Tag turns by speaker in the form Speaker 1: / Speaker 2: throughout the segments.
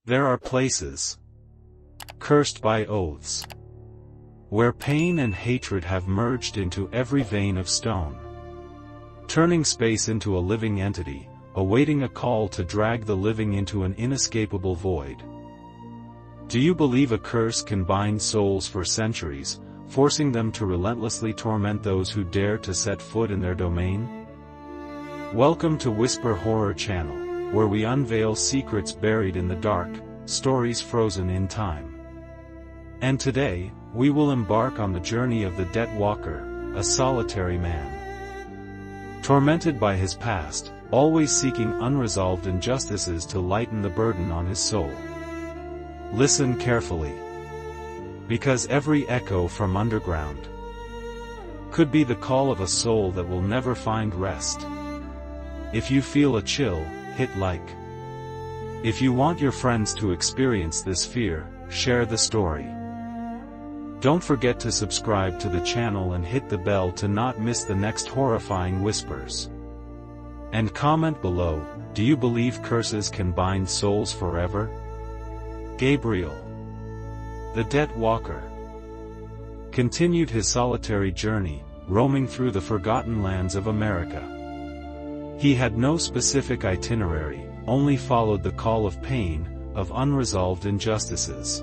Speaker 1: There are places cursed by oaths, where pain and hatred have merged into every vein of stone, turning space into a living entity, awaiting a call to drag the living into an inescapable void. Do you believe a curse can bind souls for centuries, forcing them to relentlessly torment those who dare to set foot in their domain? Welcome to Whisper Horror Channel, where we unveil secrets buried in the dark, stories frozen in time. And today, we will embark on the journey of the Dead Walker, a solitary man, tormented by his past, always seeking unresolved injustices to lighten the burden on his soul. Listen carefully, because every echo from underground could be the call of a soul that will never find rest. If you feel a chill, hit like. If you want your friends to experience this fear, share the story. Don't forget to subscribe to the channel and hit the bell to not miss the next horrifying whispers. And comment below, do you believe curses can bind souls forever? Gabriel, the Dead Walker, continued his solitary journey, roaming through the forgotten lands of America. He had no specific itinerary, only followed the call of pain, of unresolved injustices.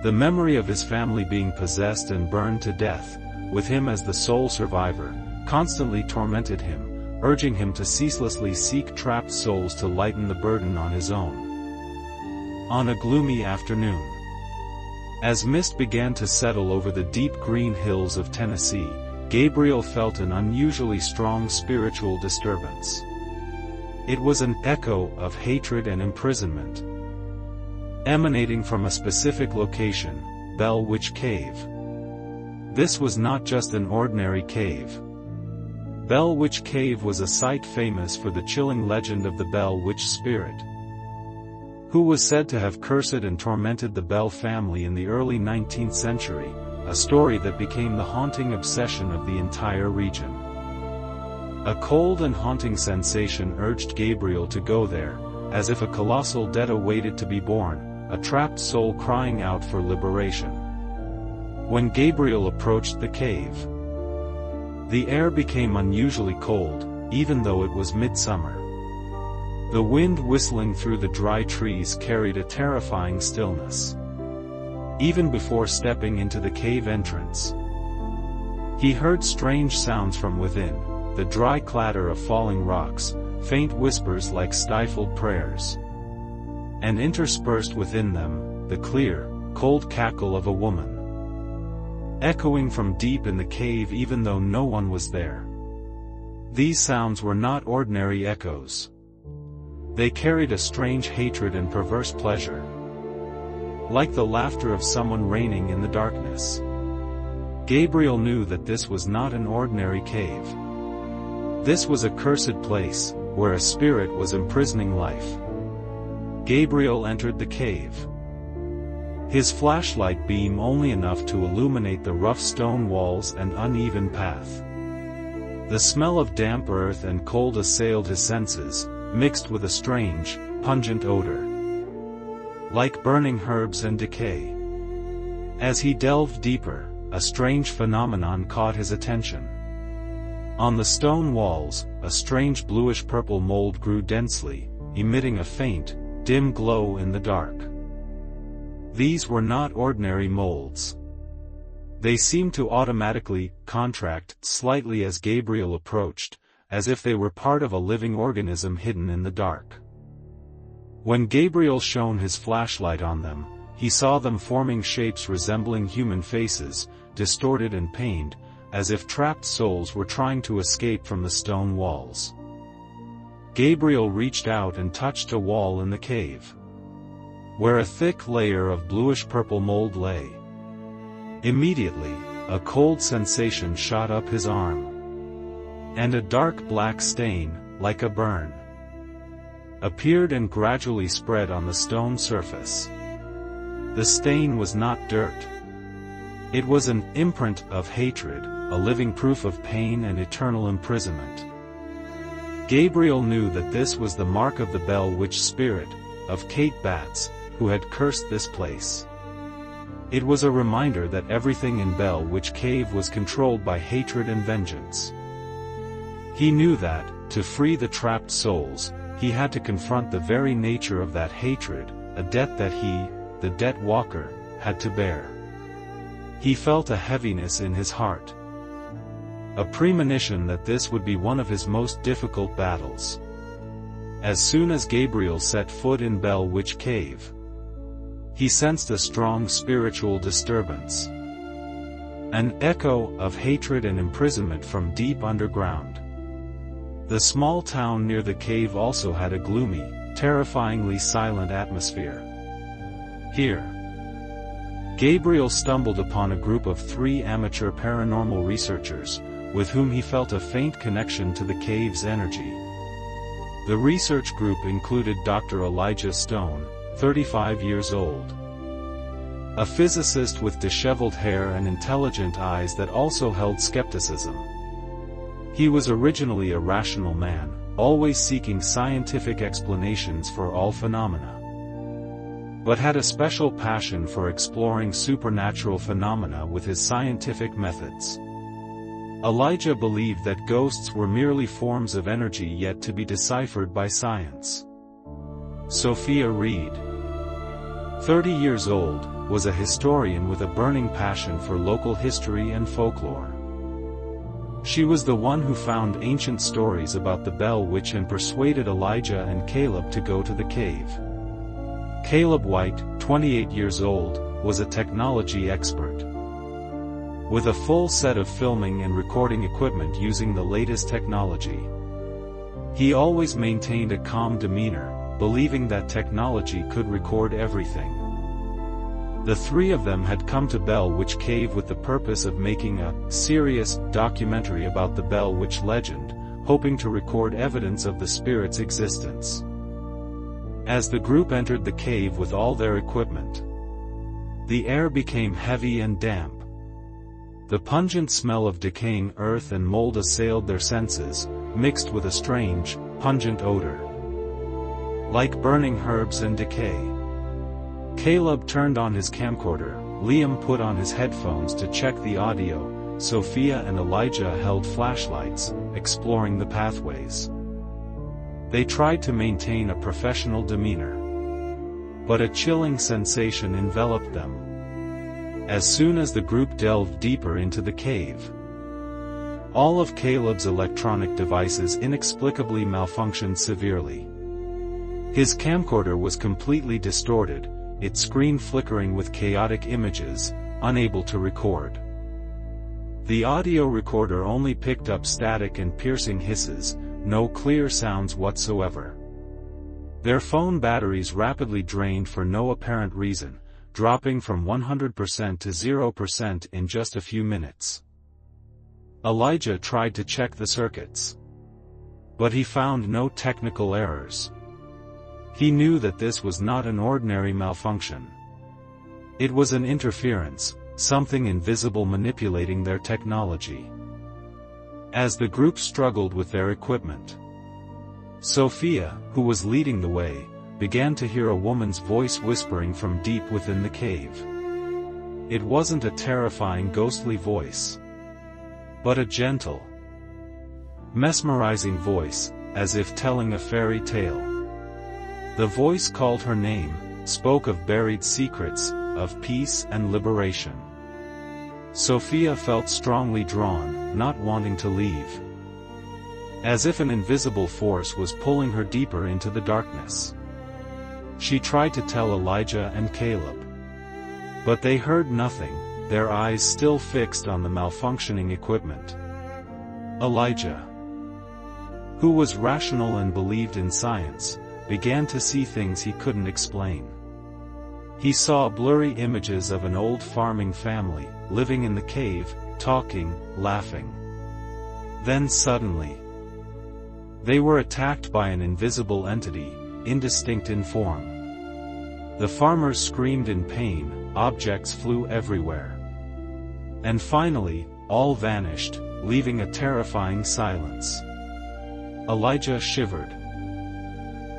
Speaker 1: The memory of his family being possessed and burned to death, with him as the sole survivor, constantly tormented him, urging him to ceaselessly seek trapped souls to lighten the burden on his own. On a gloomy afternoon, as mist began to settle over the deep green hills of Tennessee, Gabriel felt an unusually strong spiritual disturbance. It was an echo of hatred and imprisonment, emanating from a specific location, Bell Witch Cave. This was not just an ordinary cave. Bell Witch Cave was a site famous for the chilling legend of the Bell Witch spirit, who was said to have cursed and tormented the Bell family in the early 19th century, a story that became the haunting obsession of the entire region. A cold and haunting sensation urged Gabriel to go there, as if a colossal debt awaited to be born, a trapped soul crying out for liberation. When Gabriel approached the cave, the air became unusually cold, even though it was midsummer. The wind whistling through the dry trees carried a terrifying stillness. Even before stepping into the cave entrance, he heard strange sounds from within, the dry clatter of falling rocks, faint whispers like stifled prayers, and interspersed within them, the clear, cold cackle of a woman, echoing from deep in the cave even though no one was there. These sounds were not ordinary echoes. They carried a strange hatred and perverse pleasure, like the laughter of someone reigning in the darkness. Gabriel knew that this was not an ordinary cave. This was a cursed place, where a spirit was imprisoning life. Gabriel entered the cave, his flashlight beam only enough to illuminate the rough stone walls and uneven path. The smell of damp earth and cold assailed his senses, mixed with a strange, pungent odor, like burning herbs and decay. As he delved deeper, a strange phenomenon caught his attention. On the stone walls, a strange bluish-purple mold grew densely, emitting a faint, dim glow in the dark. These were not ordinary molds. They seemed to automatically contract slightly as Gabriel approached, as if they were part of a living organism hidden in the dark. When Gabriel shone his flashlight on them, he saw them forming shapes resembling human faces, distorted and pained, as if trapped souls were trying to escape from the stone walls. Gabriel reached out and touched a wall in the cave, where a thick layer of bluish-purple mold lay. Immediately, a cold sensation shot up his arm, and a dark black stain, like a burn, appeared and gradually spread on the stone surface. The stain was not dirt. It was an imprint of hatred, a living proof of pain and eternal imprisonment. Gabriel knew that this was the mark of the Bell Witch spirit, of Kate Batts, who had cursed this place. It was a reminder that everything in Bell Witch Cave was controlled by hatred and vengeance. He knew that, to free the trapped souls, he had to confront the very nature of that hatred, a debt that he, the debt walker, had to bear. He felt a heaviness in his heart. A premonition that this would be one of his most difficult battles. As soon as Gabriel set foot in Bell Witch Cave, he sensed a strong spiritual disturbance. An echo of hatred and imprisonment from deep underground. The small town near the cave also had a gloomy, terrifyingly silent atmosphere. Here, Gabriel stumbled upon a group of 3 amateur paranormal researchers, with whom he felt a faint connection to the cave's energy. The research group included Dr. Elijah Stone, 35 years old. A physicist with disheveled hair and intelligent eyes that also held skepticism. He was originally a rational man, always seeking scientific explanations for all phenomena, but had a special passion for exploring supernatural phenomena with his scientific methods. Elijah believed that ghosts were merely forms of energy yet to be deciphered by science. Sophia Reid, 30 years old, was a historian with a burning passion for local history and folklore. She was the one who found ancient stories about the Bell Witch and persuaded Elijah and Caleb to go to the cave. Caleb White, 28 years old, was a technology expert. With a full set of filming and recording equipment using the latest technology. He always maintained a calm demeanor, believing that technology could record everything. The 3 of them had come to Bell Witch Cave with the purpose of making a serious documentary about the Bell Witch legend, hoping to record evidence of the spirit's existence. As the group entered the cave with all their equipment, the air became heavy and damp. The pungent smell of decaying earth and mold assailed their senses, mixed with a strange, pungent odor, like burning herbs and decay. Caleb turned on his camcorder, Liam put on his headphones to check the audio, Sophia and Elijah held flashlights, exploring the pathways. They tried to maintain a professional demeanor, but a chilling sensation enveloped them. As soon as the group delved deeper into the cave, all of Caleb's electronic devices inexplicably malfunctioned severely. His camcorder was completely distorted, its screen flickering with chaotic images, unable to record. The audio recorder only picked up static and piercing hisses, no clear sounds whatsoever. Their phone batteries rapidly drained for no apparent reason, dropping from 100% to 0% in just a few minutes. Elijah tried to check the circuits, but he found no technical errors. He knew that this was not an ordinary malfunction. It was an interference, something invisible manipulating their technology. As the group struggled with their equipment, Sophia, who was leading the way, began to hear a woman's voice whispering from deep within the cave. It wasn't a terrifying ghostly voice, but a gentle, mesmerizing voice, as if telling a fairy tale. The voice called her name, spoke of buried secrets, of peace and liberation. Sophia felt strongly drawn, not wanting to leave. As if an invisible force was pulling her deeper into the darkness. She tried to tell Elijah and Caleb, but they heard nothing, their eyes still fixed on the malfunctioning equipment. Elijah, who was rational and believed in science, began to see things he couldn't explain. He saw blurry images of an old farming family, living in the cave, talking, laughing. Then suddenly, they were attacked by an invisible entity, indistinct in form. The farmers screamed in pain, objects flew everywhere. And finally, all vanished, leaving a terrifying silence. Elijah shivered.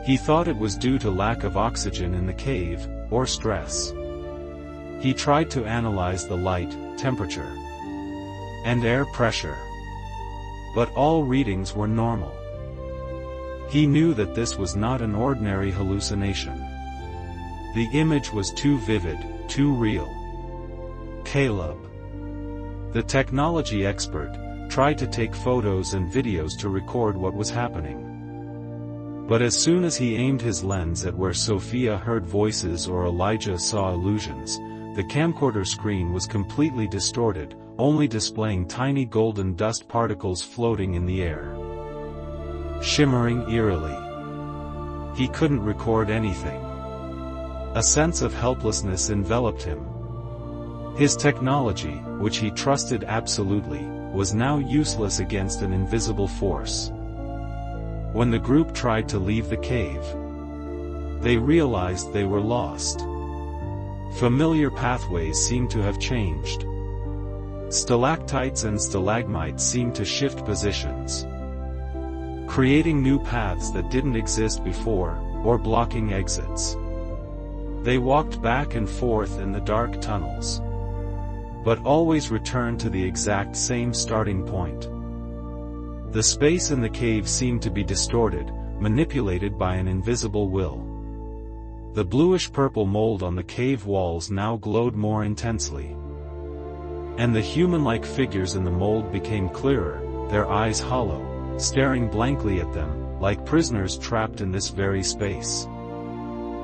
Speaker 1: He thought it was due to lack of oxygen in the cave, or stress. He tried to analyze the light, temperature, and air pressure. But all readings were normal. He knew that this was not an ordinary hallucination. The image was too vivid, too real. Caleb, the technology expert, tried to take photos and videos to record what was happening. But as soon as he aimed his lens at where Sophia heard voices or Elijah saw illusions, the camcorder screen was completely distorted, only displaying tiny golden dust particles floating in the air, shimmering eerily. He couldn't record anything. A sense of helplessness enveloped him. His technology, which he trusted absolutely, was now useless against an invisible force. When the group tried to leave the cave, they realized they were lost. Familiar pathways seemed to have changed. Stalactites and stalagmites seemed to shift positions, creating new paths that didn't exist before, or blocking exits. They walked back and forth in the dark tunnels, but always returned to the exact same starting point. The space in the cave seemed to be distorted, manipulated by an invisible will. The bluish-purple mold on the cave walls now glowed more intensely, and the human-like figures in the mold became clearer, their eyes hollow, staring blankly at them, like prisoners trapped in this very space.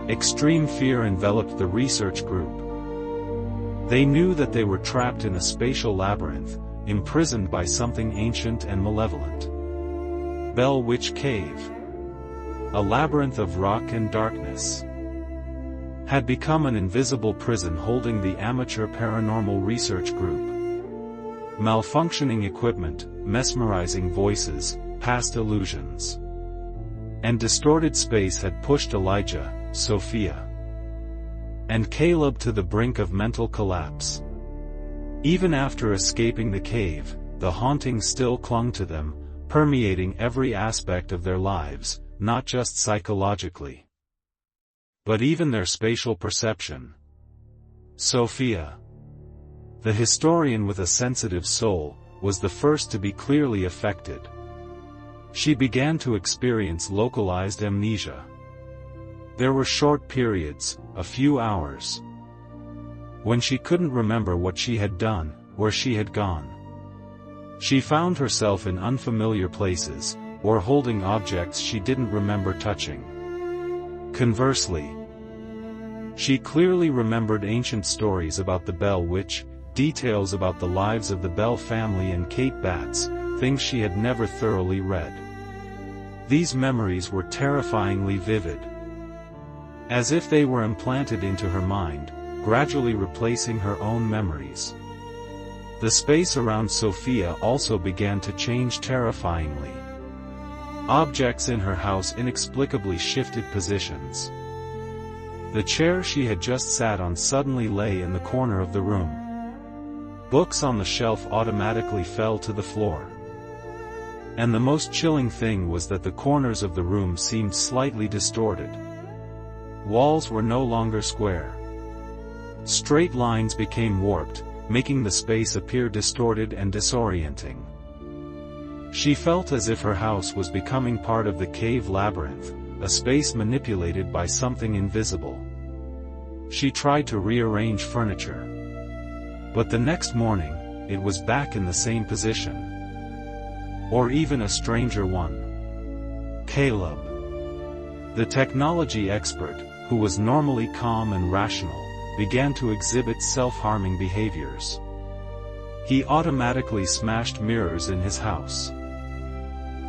Speaker 1: Extreme fear enveloped the research group. They knew that they were trapped in a spatial labyrinth, imprisoned by something ancient and malevolent. Bell Witch Cave, a labyrinth of rock and darkness, had become an invisible prison holding the amateur paranormal research group. Malfunctioning equipment, mesmerizing voices, past illusions, and distorted space had pushed Elijah, Sophia, and Caleb to the brink of mental collapse. Even after escaping the cave, the haunting still clung to them, permeating every aspect of their lives, not just psychologically, but even their spatial perception. Sophia, the historian with a sensitive soul, was the first to be clearly affected. She began to experience localized amnesia. There were short periods, a few hours, when she couldn't remember what she had done, where she had gone. She found herself in unfamiliar places, or holding objects she didn't remember touching. Conversely, she clearly remembered ancient stories about the Bell Witch, details about the lives of the Bell family and Kate Batts, things she had never thoroughly read. These memories were terrifyingly vivid, as if they were implanted into her mind, gradually replacing her own memories. The space around Sophia also began to change terrifyingly. Objects in her house inexplicably shifted positions. The chair she had just sat on suddenly lay in the corner of the room. Books on the shelf automatically fell to the floor. And the most chilling thing was that the corners of the room seemed slightly distorted. Walls were no longer square. Straight lines became warped, making the space appear distorted and disorienting. She felt as if her house was becoming part of the cave labyrinth, a space manipulated by something invisible. She tried to rearrange furniture, but the next morning, it was back in the same position. Or even a stranger one. Caleb, the technology expert, who was normally calm and rational, began to exhibit self-harming behaviors. He automatically smashed mirrors in his house.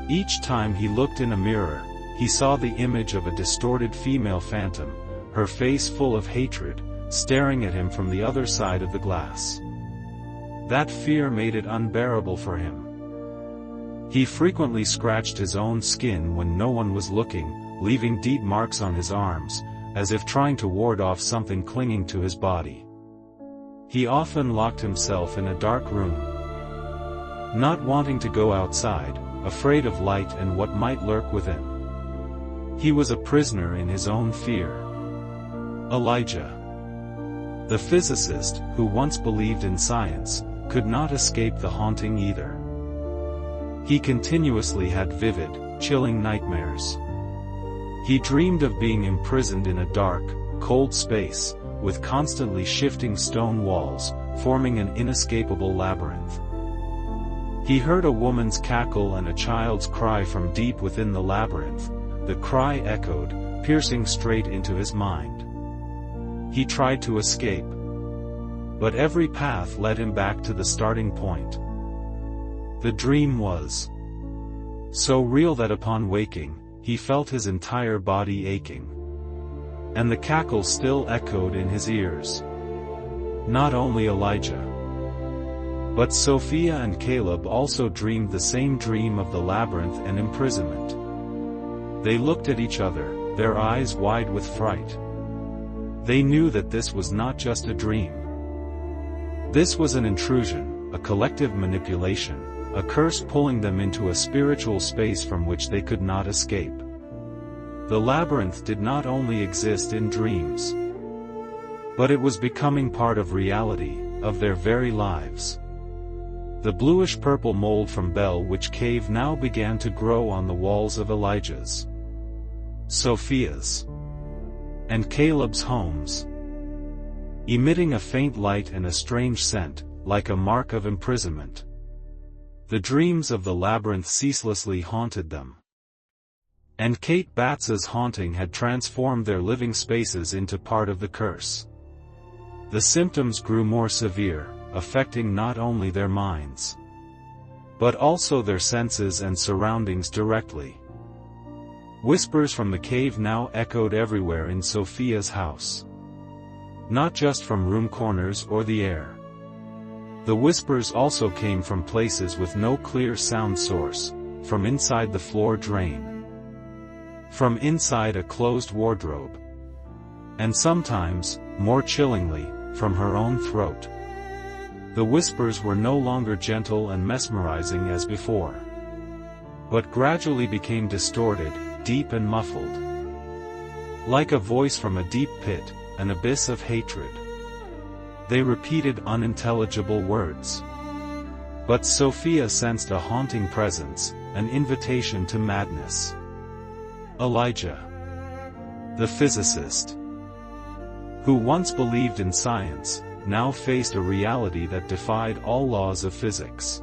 Speaker 1: Each time he looked in a mirror, he saw the image of a distorted female phantom, her face full of hatred, staring at him from the other side of the glass. That fear made it unbearable for him. He frequently scratched his own skin when no one was looking, leaving deep marks on his arms, as if trying to ward off something clinging to his body. He often locked himself in a dark room, not wanting to go outside, afraid of light and what might lurk within. He was a prisoner in his own fear. Elijah, the physicist, who once believed in science, could not escape the haunting either. He continuously had vivid, chilling nightmares. He dreamed of being imprisoned in a dark, cold space, with constantly shifting stone walls, forming an inescapable labyrinth. He heard a woman's cackle and a child's cry from deep within the labyrinth. The cry echoed, piercing straight into his mind. He tried to escape, but every path led him back to the starting point. The dream was so real that upon waking, he felt his entire body aching. And the cackle still echoed in his ears. Not only Elijah, but Sophia and Caleb also dreamed the same dream of the labyrinth and imprisonment. They looked at each other, their eyes wide with fright. They knew that this was not just a dream. This was an intrusion, a collective manipulation, a curse pulling them into a spiritual space from which they could not escape. The labyrinth did not only exist in dreams, but it was becoming part of reality, of their very lives. The bluish-purple mold from Bell-Witch Cave now began to grow on the walls of Elijah's, Sophia's, and Caleb's homes, emitting a faint light and a strange scent, like a mark of imprisonment. The dreams of the labyrinth ceaselessly haunted them. And Kate Batts's haunting had transformed their living spaces into part of the curse. The symptoms grew more severe, affecting not only their minds, but also their senses and surroundings directly. Whispers from the cave now echoed everywhere in Sophia's house. Not just from room corners or the air. The whispers also came from places with no clear sound source, from inside the floor drain, from inside a closed wardrobe, and sometimes, more chillingly, from her own throat. The whispers were no longer gentle and mesmerizing as before, but gradually became distorted, deep and muffled. Like a voice from a deep pit, an abyss of hatred. They repeated unintelligible words. But Sophia sensed a haunting presence, an invitation to madness. Elijah, the physicist, who once believed in science, now faced a reality that defied all laws of physics.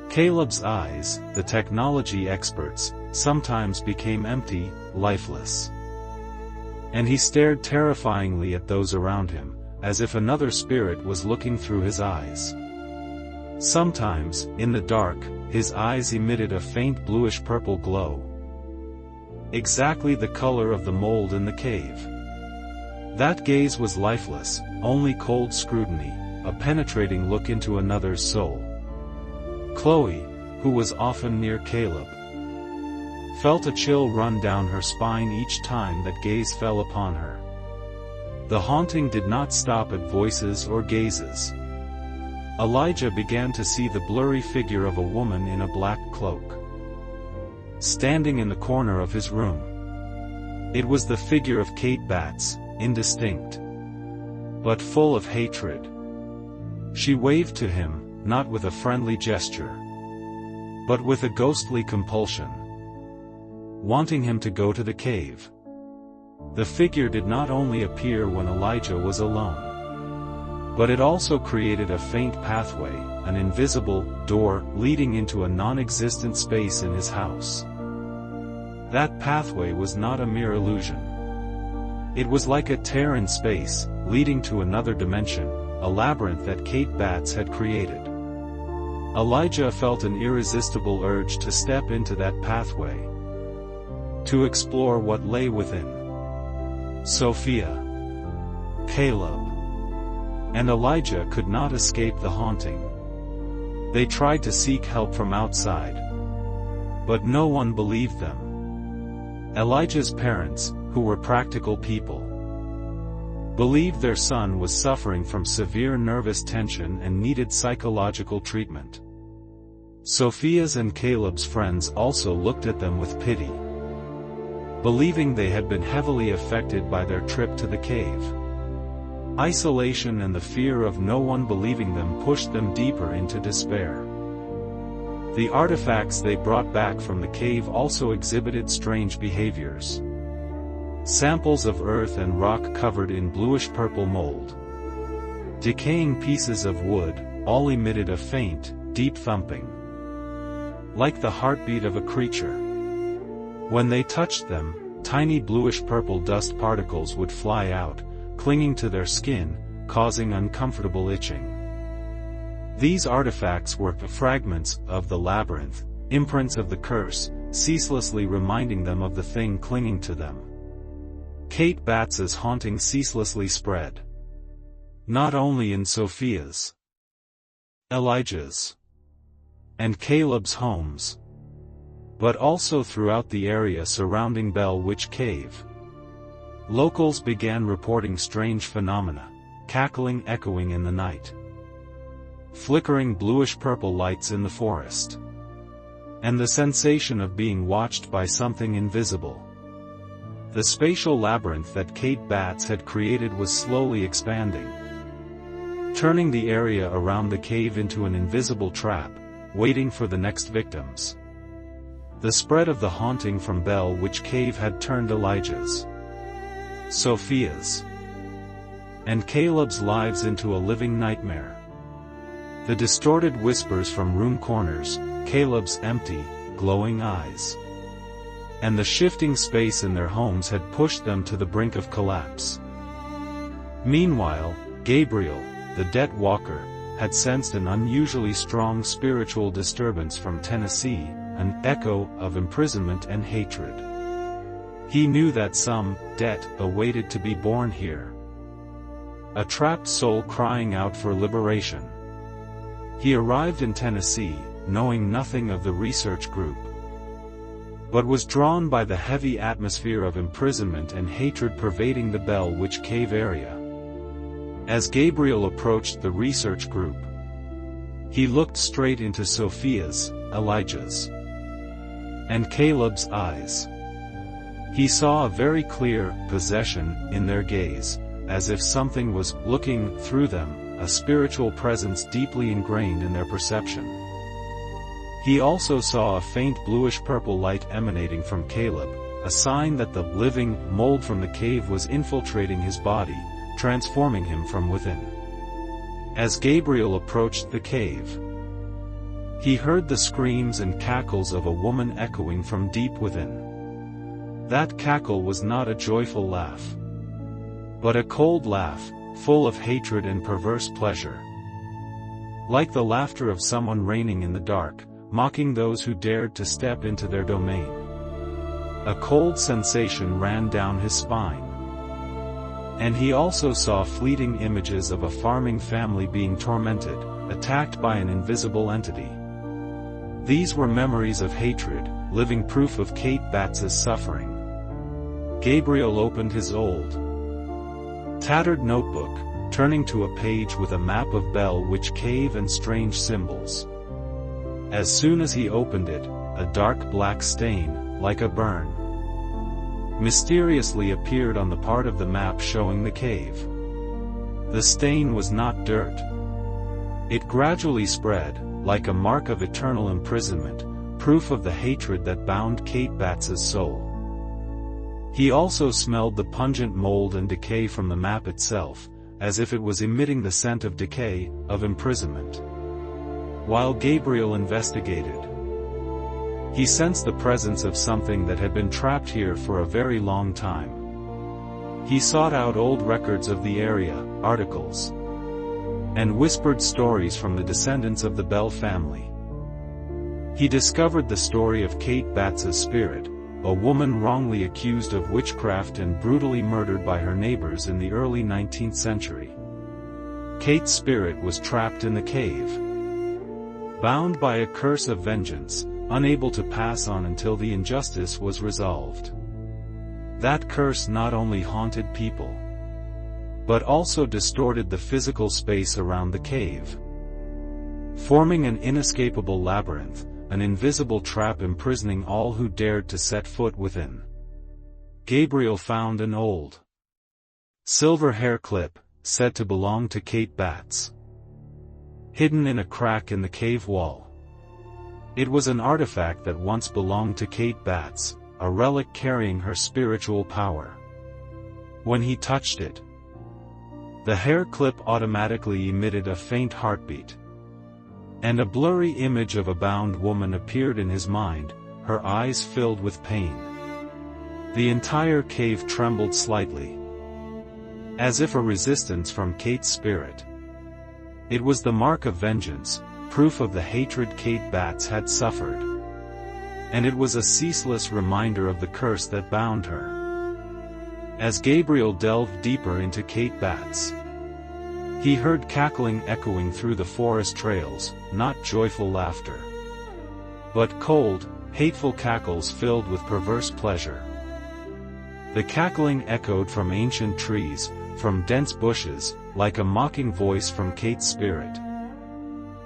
Speaker 1: Caleb's eyes, the technology experts, sometimes became empty, lifeless. And he stared terrifyingly at those around him, as if another spirit was looking through his eyes. Sometimes, in the dark, his eyes emitted a faint bluish-purple glow. Exactly the color of the mold in the cave. That gaze was lifeless, only cold scrutiny, a penetrating look into another's soul. Chloe, who was often near Caleb, felt a chill run down her spine each time that gaze fell upon her. The haunting did not stop at voices or gazes. Elijah began to see the blurry figure of a woman in a black cloak, standing in the corner of his room. It was the figure of Kate Batts, indistinct, but full of hatred. She waved to him, not with a friendly gesture, but with a ghostly compulsion, wanting him to go to the cave. The figure did not only appear when Elijah was alone, but it also created a faint pathway, an invisible door, leading into a non-existent space in his house. That pathway was not a mere illusion. It was like a tear in space, leading to another dimension, a labyrinth that Kate Batts had created. Elijah felt an irresistible urge to step into that pathway, to explore what lay within. Sophia, Caleb, and Elijah could not escape the haunting. They tried to seek help from outside, but no one believed them. Elijah's parents, who were practical people, believed their son was suffering from severe nervous tension and needed psychological treatment. Sophia's and Caleb's friends also looked at them with pity. believing they had been heavily affected by their trip to the cave. Isolation and the fear of no one believing them pushed them deeper into despair. The artifacts they brought back from the cave also exhibited strange behaviors. Samples of earth and rock covered in bluish-purple mold. Decaying pieces of wood, all emitted a faint, deep thumping, like the heartbeat of a creature. When they touched them, tiny bluish-purple dust particles would fly out, clinging to their skin, causing uncomfortable itching. These artifacts were fragments of the labyrinth, imprints of the curse, ceaselessly reminding them of the thing clinging to them. Kate Batts's haunting ceaselessly spread. Not only in Sophia's, Elijah's, and Caleb's homes, but also throughout the area surrounding Bell Witch Cave. Locals began reporting strange phenomena, cackling echoing in the night, flickering bluish-purple lights in the forest, and the sensation of being watched by something invisible. The spatial labyrinth that Kate Batts had created was slowly expanding, turning the area around the cave into an invisible trap, waiting for the next victims. The spread of the haunting from Bell Witch Cave had turned Elijah's, Sophia's, and Caleb's lives into a living nightmare. The distorted whispers from room corners, Caleb's empty, glowing eyes, and the shifting space in their homes had pushed them to the brink of collapse. Meanwhile, Gabriel, the debt walker, had sensed an unusually strong spiritual disturbance from Tennessee, an echo of imprisonment and hatred. He knew that some debt awaited to be born here. A trapped soul crying out for liberation. He arrived in Tennessee, knowing nothing of the research group, but was drawn by the heavy atmosphere of imprisonment and hatred pervading the Bell Witch Cave area. As Gabriel approached the research group, he looked straight into Sophia's, Elijah's, and Caleb's eyes. He saw a very clear possession in their gaze, as if something was looking through them, a spiritual presence deeply ingrained in their perception. He also saw a faint bluish-purple light emanating from Caleb, a sign that the living mold from the cave was infiltrating his body, transforming him from within. As Gabriel approached the cave, he heard the screams and cackles of a woman echoing from deep within. That cackle was not a joyful laugh, but a cold laugh, full of hatred and perverse pleasure. Like the laughter of someone reigning in the dark, mocking those who dared to step into their domain. A cold sensation ran down his spine. And he also saw fleeting images of a farming family being tormented, attacked by an invisible entity. These were memories of hatred, living proof of Kate Batts's suffering. Gabriel opened his old, tattered notebook, turning to a page with a map of Bell Witch Cave and strange symbols. As soon as he opened it, a dark black stain, like a burn, mysteriously appeared on the part of the map showing the cave. The stain was not dirt. It gradually spread, like a mark of eternal imprisonment, proof of the hatred that bound Kate Batts's soul. He also smelled the pungent mold and decay from the map itself, as if it was emitting the scent of decay, of imprisonment. While Gabriel investigated, he sensed the presence of something that had been trapped here for a very long time. He sought out old records of the area, articles, and whispered stories from the descendants of the Bell family. He discovered the story of Kate Batts's spirit, a woman wrongly accused of witchcraft and brutally murdered by her neighbors in the early 19th century. Kate's spirit was trapped in the cave, bound by a curse of vengeance, unable to pass on until the injustice was resolved. That curse not only haunted people, but also distorted the physical space around the cave, forming an inescapable labyrinth, an invisible trap imprisoning all who dared to set foot within. Gabriel found an old silver hair clip, said to belong to Kate Batts, hidden in a crack in the cave wall. It was an artifact that once belonged to Kate Batts, a relic carrying her spiritual power. When he touched it, the hair clip automatically emitted a faint heartbeat, and a blurry image of a bound woman appeared in his mind, her eyes filled with pain. The entire cave trembled slightly, as if a resistance from Kate's spirit. It was the mark of vengeance, proof of the hatred Kate Batts had suffered. And it was a ceaseless reminder of the curse that bound her. As Gabriel delved deeper into Kate Batts, he heard cackling echoing through the forest trails, not joyful laughter, but cold, hateful cackles filled with perverse pleasure. The cackling echoed from ancient trees, from dense bushes, like a mocking voice from Kate's spirit.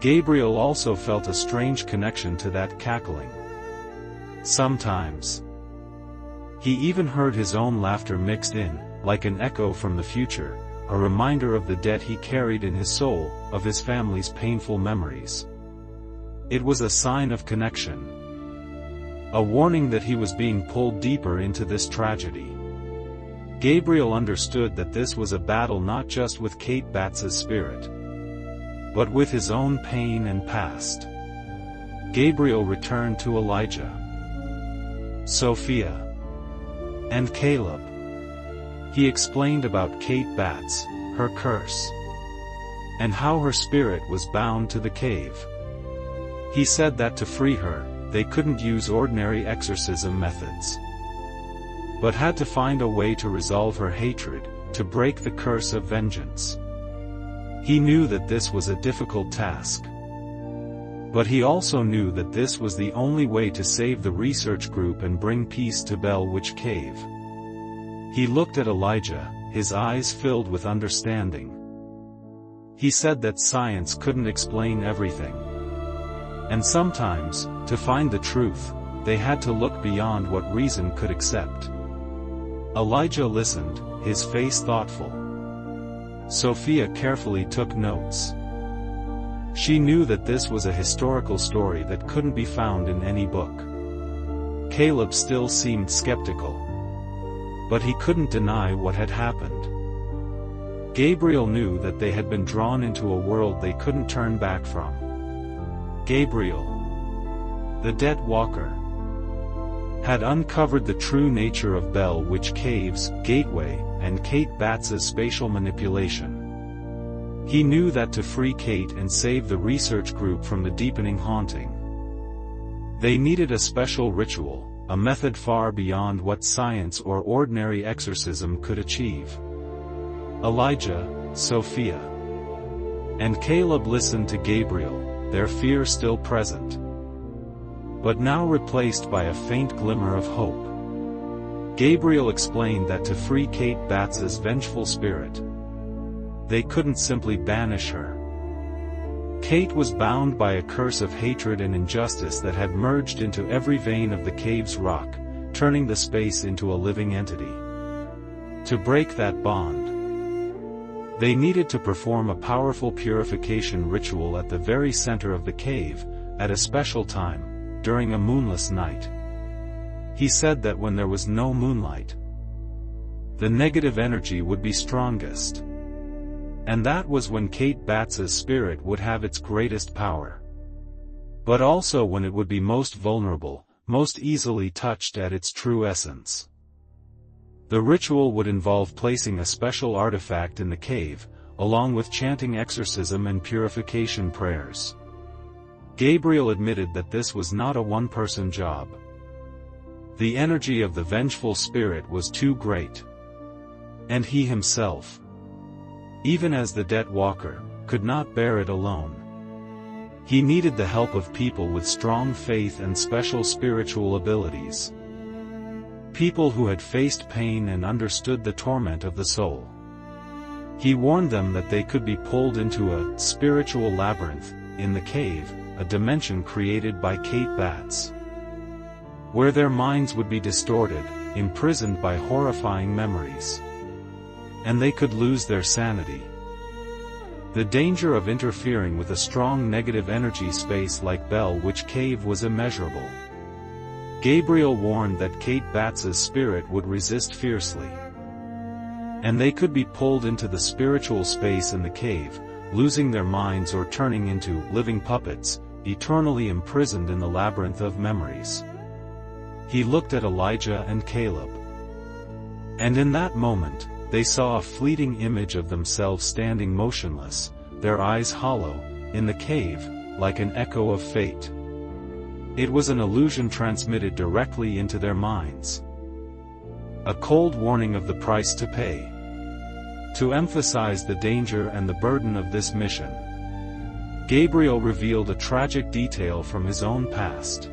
Speaker 1: Gabriel also felt a strange connection to that cackling. Sometimes he even heard his own laughter mixed in, like an echo from the future, a reminder of the debt he carried in his soul, of his family's painful memories. It was a sign of connection, a warning that he was being pulled deeper into this tragedy. Gabriel understood that this was a battle not just with Kate Batts' spirit, but with his own pain and past. Gabriel returned to Elijah, Sophia, and Caleb. He explained about Kate Batts, her curse, and how her spirit was bound to the cave. He said that to free her, they couldn't use ordinary exorcism methods, but had to find a way to resolve her hatred, to break the curse of vengeance. He knew that this was a difficult task, but he also knew that this was the only way to save the research group and bring peace to Bell Witch Cave. He looked at Elijah, his eyes filled with understanding. He said that science couldn't explain everything, and sometimes, to find the truth, they had to look beyond what reason could accept. Elijah listened, his face thoughtful. Sophia carefully took notes. She knew that this was a historical story that couldn't be found in any book. Caleb still seemed skeptical, but he couldn't deny what had happened. Gabriel knew that they had been drawn into a world they couldn't turn back from. Gabriel, the Dead Walker, had uncovered the true nature of Bell Witch Cave's gateway and Kate Batts' spatial manipulation. He knew that to free Kate and save the research group from the deepening haunting, they needed a special ritual, a method far beyond what science or ordinary exorcism could achieve. Elijah, Sophia, and Caleb listened to Gabriel, their fear still present, but now replaced by a faint glimmer of hope. Gabriel explained that to free Kate Batts' vengeful spirit, they couldn't simply banish her. Kate was bound by a curse of hatred and injustice that had merged into every vein of the cave's rock, turning the space into a living entity. To break that bond, they needed to perform a powerful purification ritual at the very center of the cave, at a special time, during a moonless night. He said that when there was no moonlight, the negative energy would be strongest. And that was when Kate Batts' spirit would have its greatest power. But also when it would be most vulnerable, most easily touched at its true essence. The ritual would involve placing a special artifact in the cave, along with chanting exorcism and purification prayers. Gabriel admitted that this was not a one-person job. The energy of the vengeful spirit was too great. And he himself, even as the Dead Walker, could not bear it alone. He needed the help of people with strong faith and special spiritual abilities. People who had faced pain and understood the torment of the soul. He warned them that they could be pulled into a spiritual labyrinth in the cave, a dimension created by Kate Batts, where their minds would be distorted, imprisoned by horrifying memories. And they could lose their sanity. The danger of interfering with a strong negative energy space like Bell-Witch Cave was immeasurable. Gabriel warned that Kate Batts's spirit would resist fiercely. And they could be pulled into the spiritual space in the cave, losing their minds or turning into living puppets, eternally imprisoned in the labyrinth of memories. He looked at Elijah and Caleb. And in that moment, they saw a fleeting image of themselves standing motionless, their eyes hollow, in the cave, like an echo of fate. It was an illusion transmitted directly into their minds. A cold warning of the price to pay. To emphasize the danger and the burden of this mission, Gabriel revealed a tragic detail from his own past.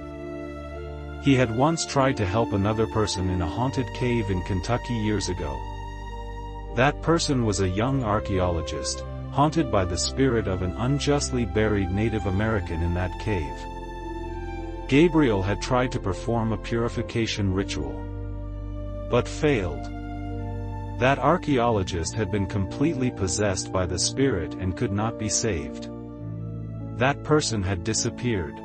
Speaker 1: He had once tried to help another person in a haunted cave in Kentucky years ago. That person was a young archaeologist, haunted by the spirit of an unjustly buried Native American in that cave. Gabriel had tried to perform a purification ritual, but failed. That archaeologist had been completely possessed by the spirit and could not be saved. That person had disappeared,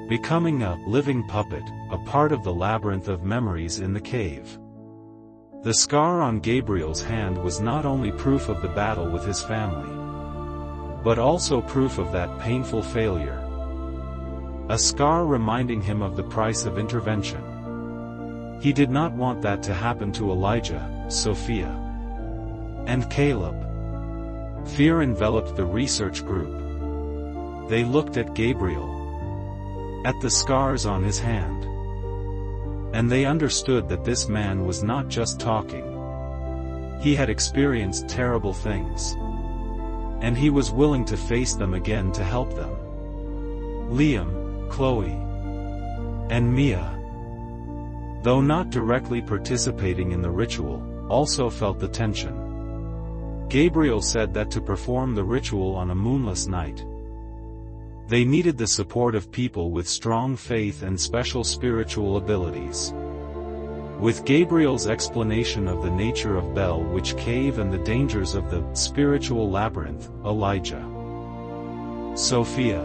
Speaker 1: becoming a living puppet, a part of the labyrinth of memories in the cave. The scar on Gabriel's hand was not only proof of the battle with his family, but also proof of that painful failure. A scar reminding him of the price of intervention. He did not want that to happen to Elijah, Sophia, and Caleb. Fear enveloped the research group. They looked at Gabriel, at the scars on his hand, and they understood that this man was not just talking. He had experienced terrible things, and he was willing to face them again to help them. Liam, Chloe, and Mia, though not directly participating in the ritual, also felt the tension. Gabriel said that to perform the ritual on a moonless night, they needed the support of people with strong faith and special spiritual abilities. With Gabriel's explanation of the nature of Bell-Witch Cave and the dangers of the spiritual labyrinth, Elijah, Sophia,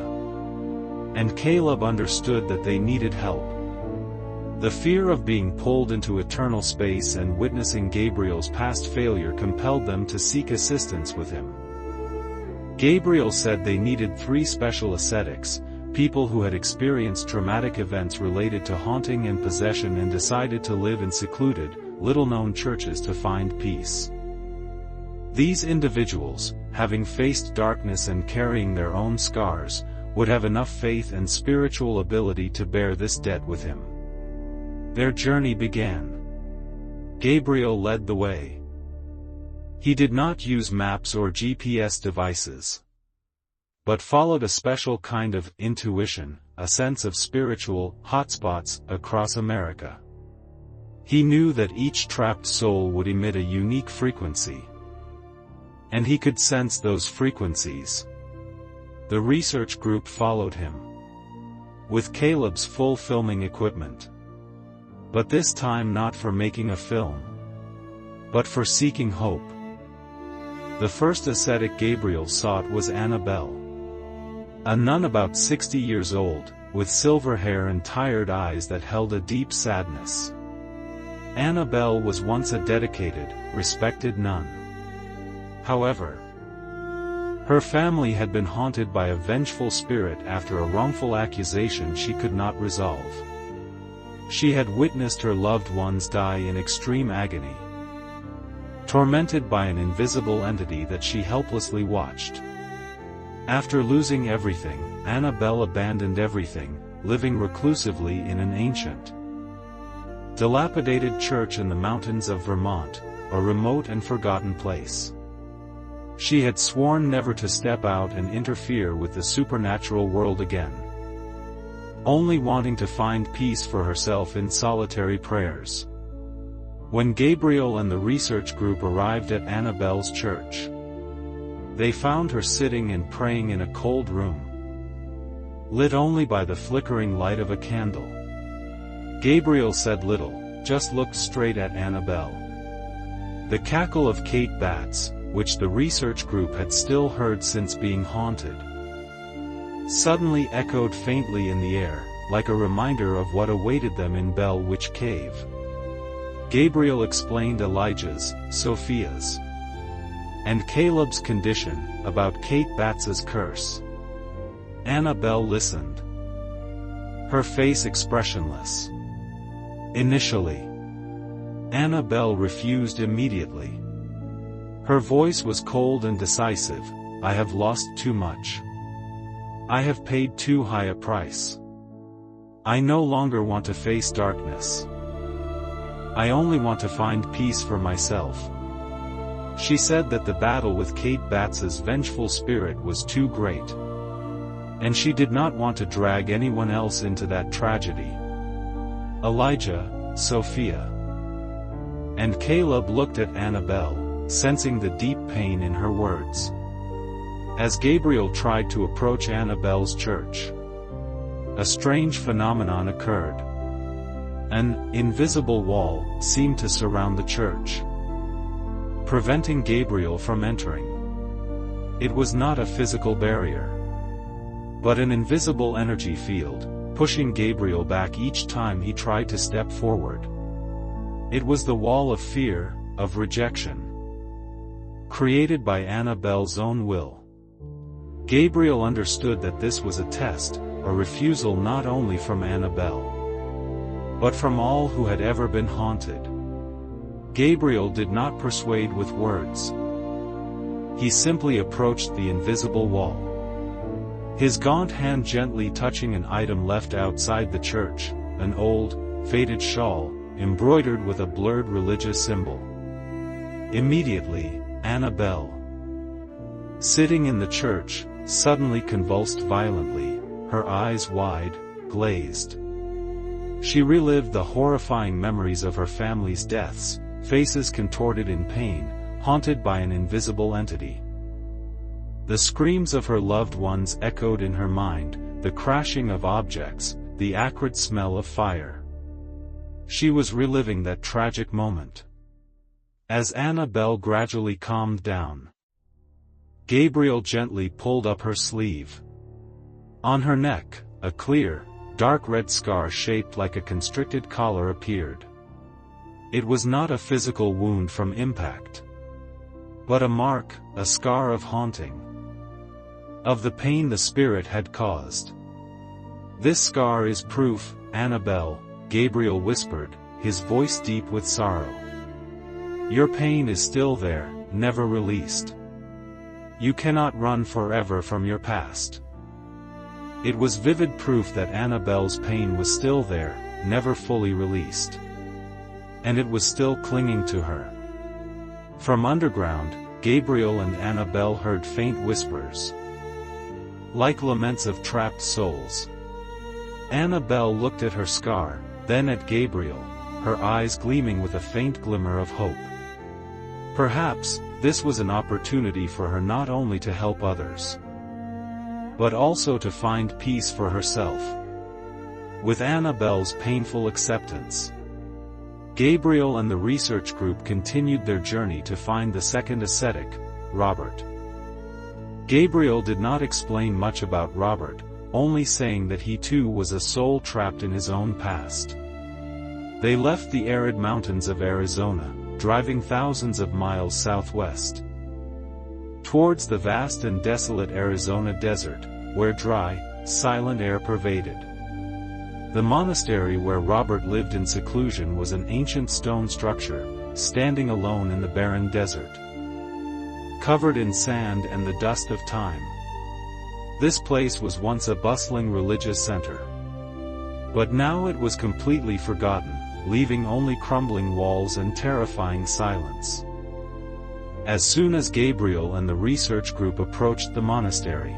Speaker 1: and Caleb understood that they needed help. The fear of being pulled into eternal space and witnessing Gabriel's past failure compelled them to seek assistance with him. Gabriel said they needed 3 special ascetics, people who had experienced traumatic events related to haunting and possession and decided to live in secluded, little-known churches to find peace. These individuals, having faced darkness and carrying their own scars, would have enough faith and spiritual ability to bear this debt with him. Their journey began. Gabriel led the way. He did not use maps or GPS devices, but followed a special kind of intuition, a sense of spiritual hotspots across America. He knew that each trapped soul would emit a unique frequency, and he could sense those frequencies. The research group followed him, with Caleb's full filming equipment. But this time not for making a film, but for seeking hope. The first ascetic Gabriel sought was Annabelle, a nun about 60 years old, with silver hair and tired eyes that held a deep sadness. Annabelle was once a dedicated, respected nun. However, her family had been haunted by a vengeful spirit after a wrongful accusation she could not resolve. She had witnessed her loved ones die in extreme agony, tormented by an invisible entity that she helplessly watched. After losing everything, Annabelle abandoned everything, living reclusively in an ancient, dilapidated church in the mountains of Vermont, a remote and forgotten place. She had sworn never to step out and interfere with the supernatural world again, only wanting to find peace for herself in solitary prayers. When Gabriel and the research group arrived at Annabelle's church, they found her sitting and praying in a cold room, lit only by the flickering light of a candle. Gabriel said little, just looked straight at Annabelle. The cackle of Kate bats, which the research group had still heard since being haunted, suddenly echoed faintly in the air, like a reminder of what awaited them in Bell Witch Cave. Gabriel explained Elijah's, Sophia's, and Caleb's condition, about Kate Bats's curse. Annabelle listened, her face expressionless. Initially, Annabelle refused immediately. Her voice was cold and decisive. "I have lost too much. I have paid too high a price. I no longer want to face darkness. I only want to find peace for myself." She said that the battle with Kate Bats's vengeful spirit was too great, and she did not want to drag anyone else into that tragedy. Elijah, Sophia, and Caleb looked at Annabelle, sensing the deep pain in her words. As Gabriel tried to approach Annabelle's church, a strange phenomenon occurred. An invisible wall seemed to surround the church, preventing Gabriel from entering. It was not a physical barrier, but an invisible energy field, pushing Gabriel back each time he tried to step forward. It was the wall of fear, of rejection, created by Annabelle's own will. Gabriel understood that this was a test, a refusal not only from Annabelle, but from all who had ever been haunted. Gabriel did not persuade with words. He simply approached the invisible wall, his gaunt hand gently touching an item left outside the church, an old, faded shawl, embroidered with a blurred religious symbol. Immediately, Annabelle, sitting in the church, suddenly convulsed violently, her eyes wide, glazed. She relived the horrifying memories of her family's deaths, faces contorted in pain, haunted by an invisible entity. The screams of her loved ones echoed in her mind, the crashing of objects, the acrid smell of fire. She was reliving that tragic moment. As Annabelle gradually calmed down, Gabriel gently pulled up her sleeve. On her neck, a clear, dark red scar shaped like a constricted collar appeared. It was not a physical wound from impact, but a mark, a scar of haunting, of the pain the spirit had caused. "This scar is proof, Annabelle," Gabriel whispered, his voice deep with sorrow. "Your pain is still there, never released. You cannot run forever from your past." It was vivid proof that Annabelle's pain was still there, never fully released. And it was still clinging to her. From underground, Gabriel and Annabelle heard faint whispers, like laments of trapped souls. Annabelle looked at her scar, then at Gabriel, her eyes gleaming with a faint glimmer of hope. Perhaps, this was an opportunity for her not only to help others, but also to find peace for herself. With Annabelle's painful acceptance, Gabriel and the research group continued their journey to find the second ascetic, Robert. Gabriel did not explain much about Robert, only saying that he too was a soul trapped in his own past. They left the arid mountains of Arizona, driving thousands of miles southwest, towards the vast and desolate Arizona desert, where dry, silent air pervaded. The monastery where Robert lived in seclusion was an ancient stone structure, standing alone in the barren desert, covered in sand and the dust of time. This place was once a bustling religious center, but now it was completely forgotten, leaving only crumbling walls and terrifying silence. As soon as Gabriel and the research group approached the monastery,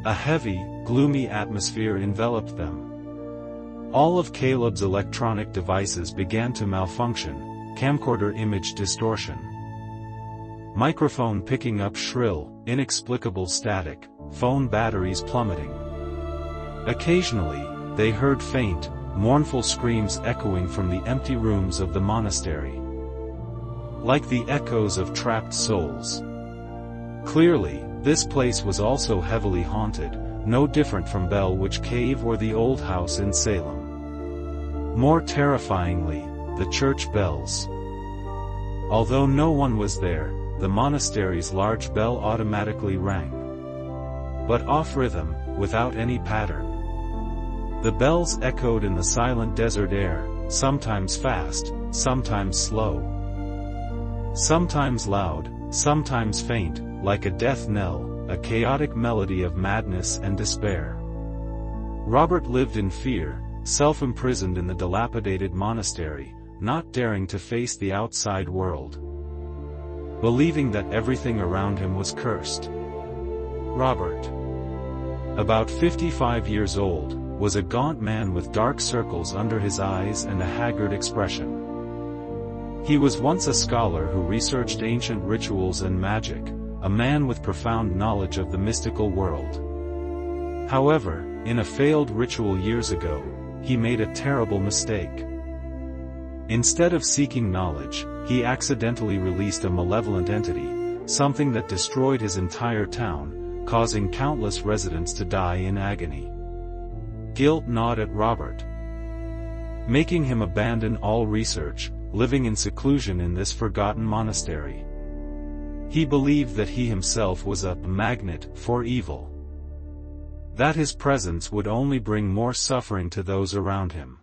Speaker 1: a heavy, gloomy atmosphere enveloped them. All of Caleb's electronic devices began to malfunction, camcorder image distortion, microphone picking up shrill, inexplicable static, phone batteries plummeting. Occasionally, they heard faint, mournful screams echoing from the empty rooms of the monastery, like the echoes of trapped souls. Clearly, this place was also heavily haunted, no different from Bell Witch Cave or the old house in Salem. More terrifyingly, the church bells. Although no one was there, the monastery's large bell automatically rang, but off rhythm, without any pattern. The bells echoed in the silent desert air, sometimes fast, sometimes slow, sometimes loud, sometimes faint, like a death knell, a chaotic melody of madness and despair. Robert lived in fear, self-imprisoned in the dilapidated monastery, not daring to face the outside world, believing that everything around him was cursed. Robert, about 55 years old, was a gaunt man with dark circles under his eyes and a haggard expression. He was once a scholar who researched ancient rituals and magic, a man with profound knowledge of the mystical world. However, in a failed ritual years ago, he made a terrible mistake. Instead of seeking knowledge, he accidentally released a malevolent entity, something that destroyed his entire town, causing countless residents to die in agony. Guilt gnawed at Robert, making him abandon all research, living in seclusion in this forgotten monastery. He believed that he himself was a magnet for evil, that his presence would only bring more suffering to those around him.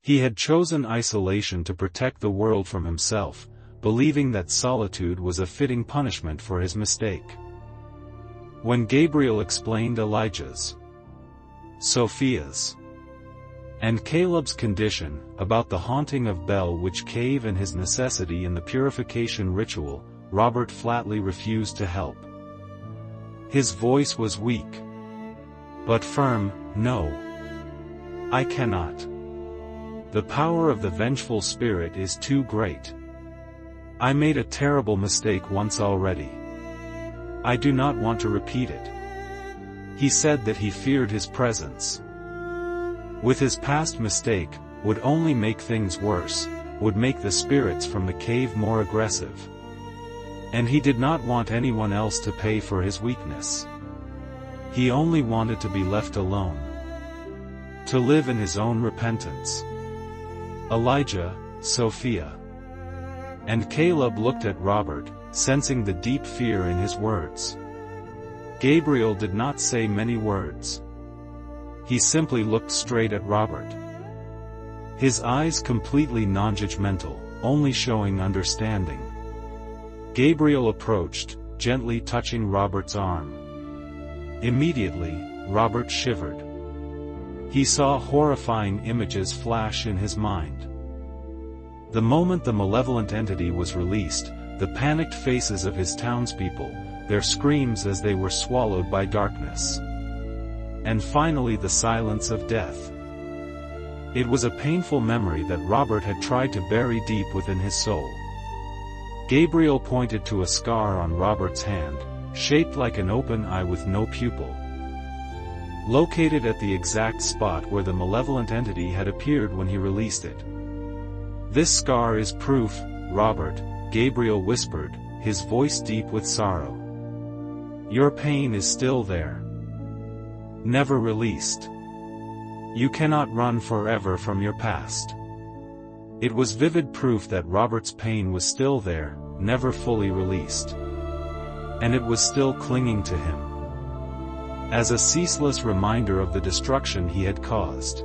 Speaker 1: He had chosen isolation to protect the world from himself, believing that solitude was a fitting punishment for his mistake. When Gabriel explained Elijah's, Sophia's, and Caleb's condition, about the haunting of Bell Witch Cave and his necessity in the purification ritual, Robert flatly refused to help. His voice was weak, but firm. No, I cannot. The power of the vengeful spirit is too great. I made a terrible mistake once already. I do not want to repeat it. He said that he feared his presence, with his past mistake, would only make things worse, would make the spirits from the cave more aggressive. And he did not want anyone else to pay for his weakness. He only wanted to be left alone, to live in his own repentance. Elijah, Sophia, and Caleb looked at Robert, sensing the deep fear in his words. Gabriel did not say many words. He simply looked straight at Robert, his eyes completely non-judgmental, only showing understanding. Gabriel approached, gently touching Robert's arm. Immediately, Robert shivered. He saw horrifying images flash in his mind. The moment the malevolent entity was released, the panicked faces of his townspeople, their screams as they were swallowed by darkness, and finally the silence of death. It was a painful memory that Robert had tried to bury deep within his soul. Gabriel pointed to a scar on Robert's hand, shaped like an open eye with no pupil, located at the exact spot where the malevolent entity had appeared when he released it. This scar is proof, Robert, Gabriel whispered, his voice deep with sorrow. Your pain is still there, never released. You cannot run forever from your past. It was vivid proof that Robert's pain was still there, never fully released. And it was still clinging to him, as a ceaseless reminder of the destruction he had caused.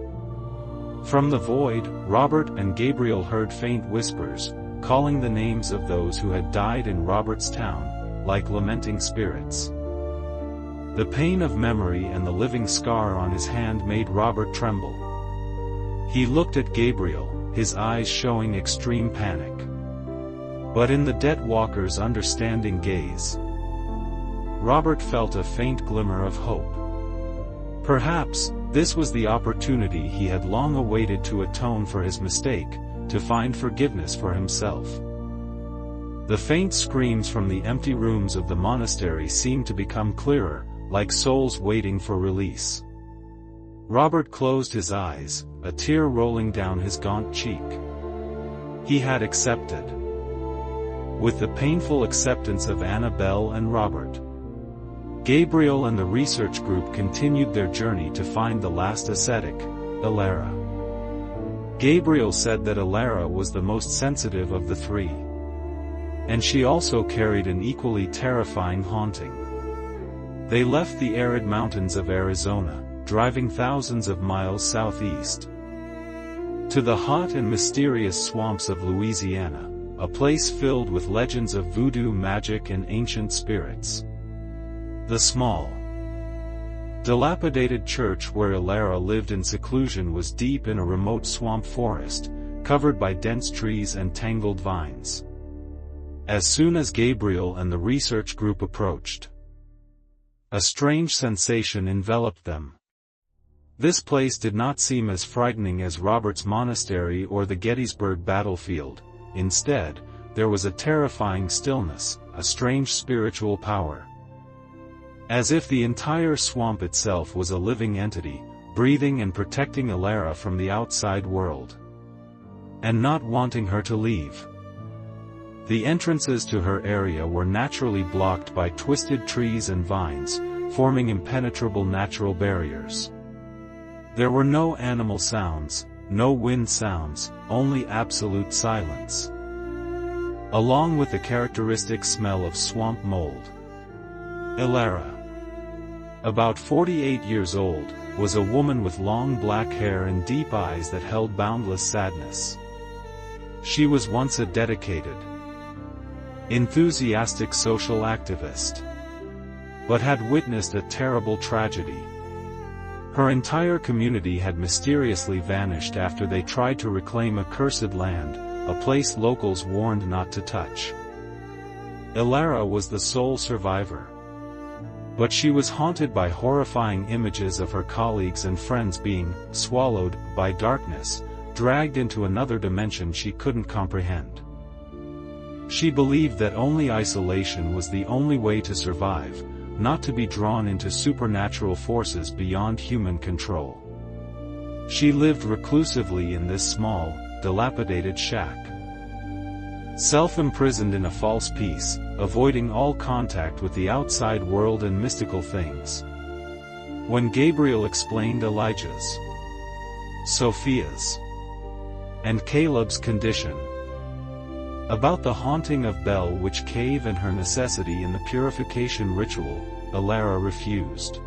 Speaker 1: From the void, Robert and Gabriel heard faint whispers, calling the names of those who had died in Robert's town, like lamenting spirits. The pain of memory and the living scar on his hand made Robert tremble. He looked at Gabriel, his eyes showing extreme panic. But in the dead walker's understanding gaze, Robert felt a faint glimmer of hope. Perhaps, this was the opportunity he had long awaited to atone for his mistake, to find forgiveness for himself. The faint screams from the empty rooms of the monastery seemed to become clearer, like souls waiting for release. Robert closed his eyes, a tear rolling down his gaunt cheek. He had accepted. With the painful acceptance of Annabelle and Robert, Gabriel and the research group continued their journey to find the last ascetic, Alara. Gabriel said that Alara was the most sensitive of the three, and she also carried an equally terrifying haunting. They left the arid mountains of Arizona, driving thousands of miles southeast, to the hot and mysterious swamps of Louisiana, a place filled with legends of voodoo magic and ancient spirits. The small, dilapidated church where Alara lived in seclusion was deep in a remote swamp forest, covered by dense trees and tangled vines. As soon as Gabriel and the research group approached, a strange sensation enveloped them. This place did not seem as frightening as Robert's monastery or the Gettysburg battlefield. Instead, there was a terrifying stillness, a strange spiritual power. As if the entire swamp itself was a living entity, breathing and protecting Alara from the outside world, and not wanting her to leave. The entrances to her area were naturally blocked by twisted trees and vines, forming impenetrable natural barriers. There were no animal sounds, no wind sounds, only absolute silence, along with the characteristic smell of swamp mold. Alara, about 48 years old, was a woman with long black hair and deep eyes that held boundless sadness. She was once a dedicated, enthusiastic social activist, but had witnessed a terrible tragedy. Her entire community had mysteriously vanished after they tried to reclaim accursed land, a place locals warned not to touch. Alara was the sole survivor, but she was haunted by horrifying images of her colleagues and friends being swallowed by darkness, dragged into another dimension she couldn't comprehend. She believed that only isolation was the only way to survive, not to be drawn into supernatural forces beyond human control. She lived reclusively in this small, dilapidated shack, self-imprisoned in a false peace, avoiding all contact with the outside world and mystical things. When Gabriel explained Elijah's, Sophia's, and Caleb's condition, about the haunting of Bell Witch Cave and her necessity in the purification ritual, Alara refused.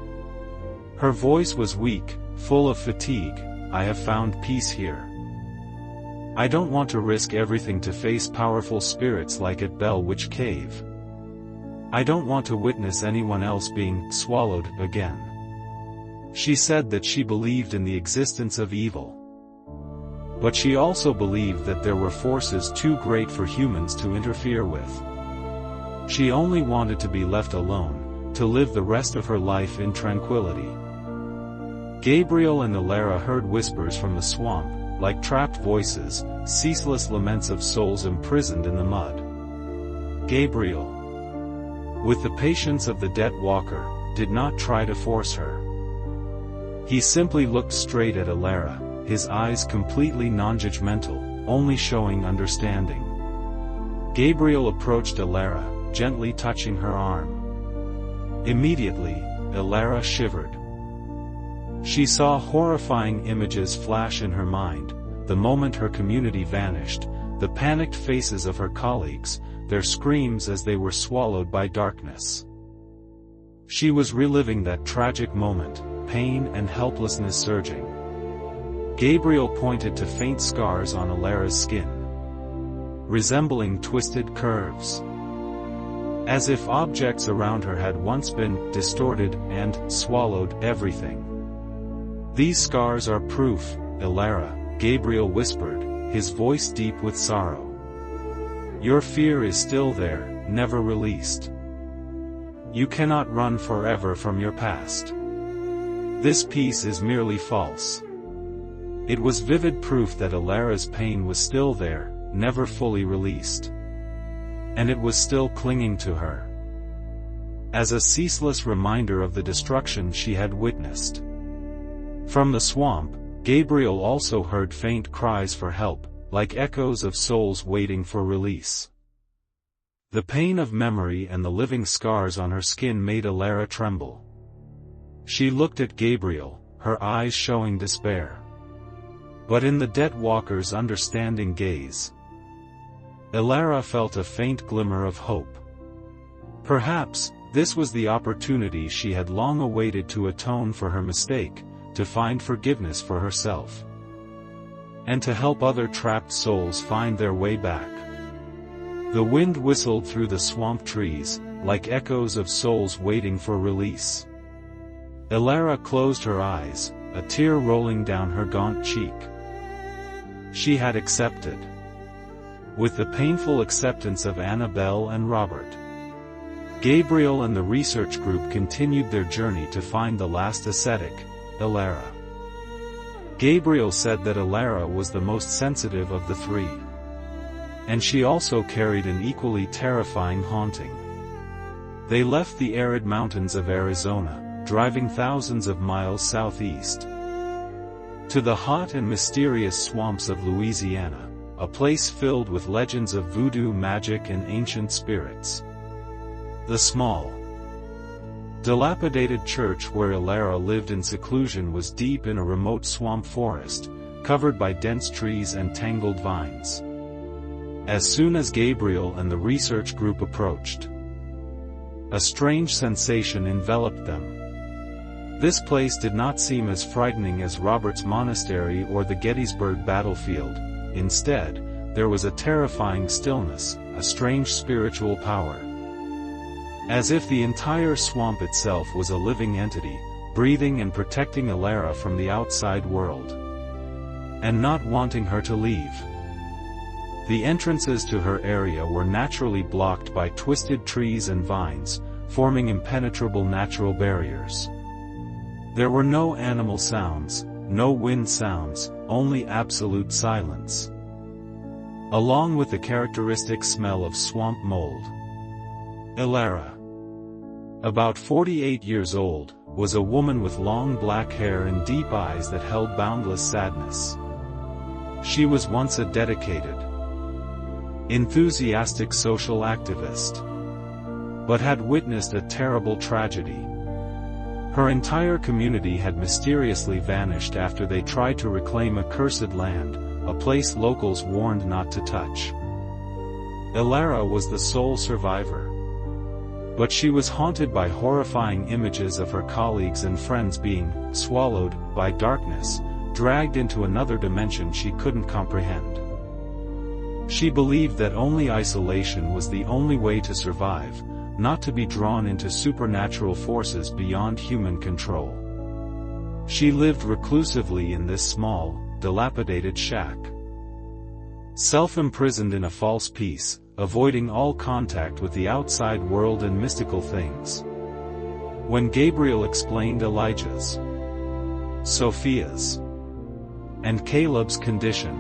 Speaker 1: Her voice was weak, full of fatigue. "I have found peace here. I don't want to risk everything to face powerful spirits like at Bell Witch Cave. I don't want to witness anyone else being swallowed again." She said that she believed in the existence of evil, but she also believed that there were forces too great for humans to interfere with. She only wanted to be left alone, to live the rest of her life in tranquility. Gabriel and Alara heard whispers from the swamp, like trapped voices, ceaseless laments of souls imprisoned in the mud. Gabriel, with the patience of the dead walker, did not try to force her. He simply looked straight at Alara, his eyes completely non-judgmental, only showing understanding. Gabriel approached Alara, gently touching her arm. Immediately, Alara shivered. She saw horrifying images flash in her mind, the moment her community vanished, the panicked faces of her colleagues, their screams as they were swallowed by darkness. She was reliving that tragic moment, pain and helplessness surging. Gabriel pointed to faint scars on Alara's skin, resembling twisted curves, as if objects around her had once been distorted and swallowed everything. "These scars are proof, Alara," Gabriel whispered, his voice deep with sorrow. "Your fear is still there, never released. You cannot run forever from your past. This piece is merely false." It was vivid proof that Alara's pain was still there, never fully released. And it was still clinging to her, as a ceaseless reminder of the destruction she had witnessed. From the swamp, Gabriel also heard faint cries for help, like echoes of souls waiting for release. The pain of memory and the living scars on her skin made Alara tremble. She looked at Gabriel, her eyes showing despair. But in the dead walker's understanding gaze, Alara felt a faint glimmer of hope. Perhaps, this was the opportunity she had long awaited to atone for her mistake, to find forgiveness for herself, and to help other trapped souls find their way back. The wind whistled through the swamp trees, like echoes of souls waiting for release. Alara closed her eyes, a tear rolling down her gaunt cheek. She had accepted. With the painful acceptance of Annabelle and Robert, Gabriel and the research group continued their journey to find the last ascetic, Alara. Gabriel said that Alara was the most sensitive of the three, and she also carried an equally terrifying haunting. They left the arid mountains of Arizona, driving thousands of miles southeast, to the hot and mysterious swamps of Louisiana, a place filled with legends of voodoo magic and ancient spirits. The small, dilapidated church where Alara lived in seclusion was deep in a remote swamp forest, covered by dense trees and tangled vines. As soon as Gabriel and the research group approached, a strange sensation enveloped them. This place did not seem as frightening as Robert's monastery or the Gettysburg battlefield. Instead, there was a terrifying stillness, a strange spiritual power. As if the entire swamp itself was a living entity, breathing and protecting Alara from the outside world, and not wanting her to leave. The entrances to her area were naturally blocked by twisted trees and vines, forming impenetrable natural barriers. There were no animal sounds, no wind sounds, only absolute silence, along with the characteristic smell of swamp mold. Alara, about 48 years old, was a woman with long black hair and deep eyes that held boundless sadness. She was once a dedicated, enthusiastic social activist, but had witnessed a terrible tragedy. Her entire community had mysteriously vanished after they tried to reclaim a cursed land, a place locals warned not to touch. Alara was the sole survivor, but she was haunted by horrifying images of her colleagues and friends being swallowed by darkness, dragged into another dimension she couldn't comprehend. She believed that only isolation was the only way to survive, not to be drawn into supernatural forces beyond human control. She lived reclusively in this small, dilapidated shack, self-imprisoned in a false peace, avoiding all contact with the outside world and mystical things. When Gabriel explained Elijah's, Sophia's, and Caleb's condition,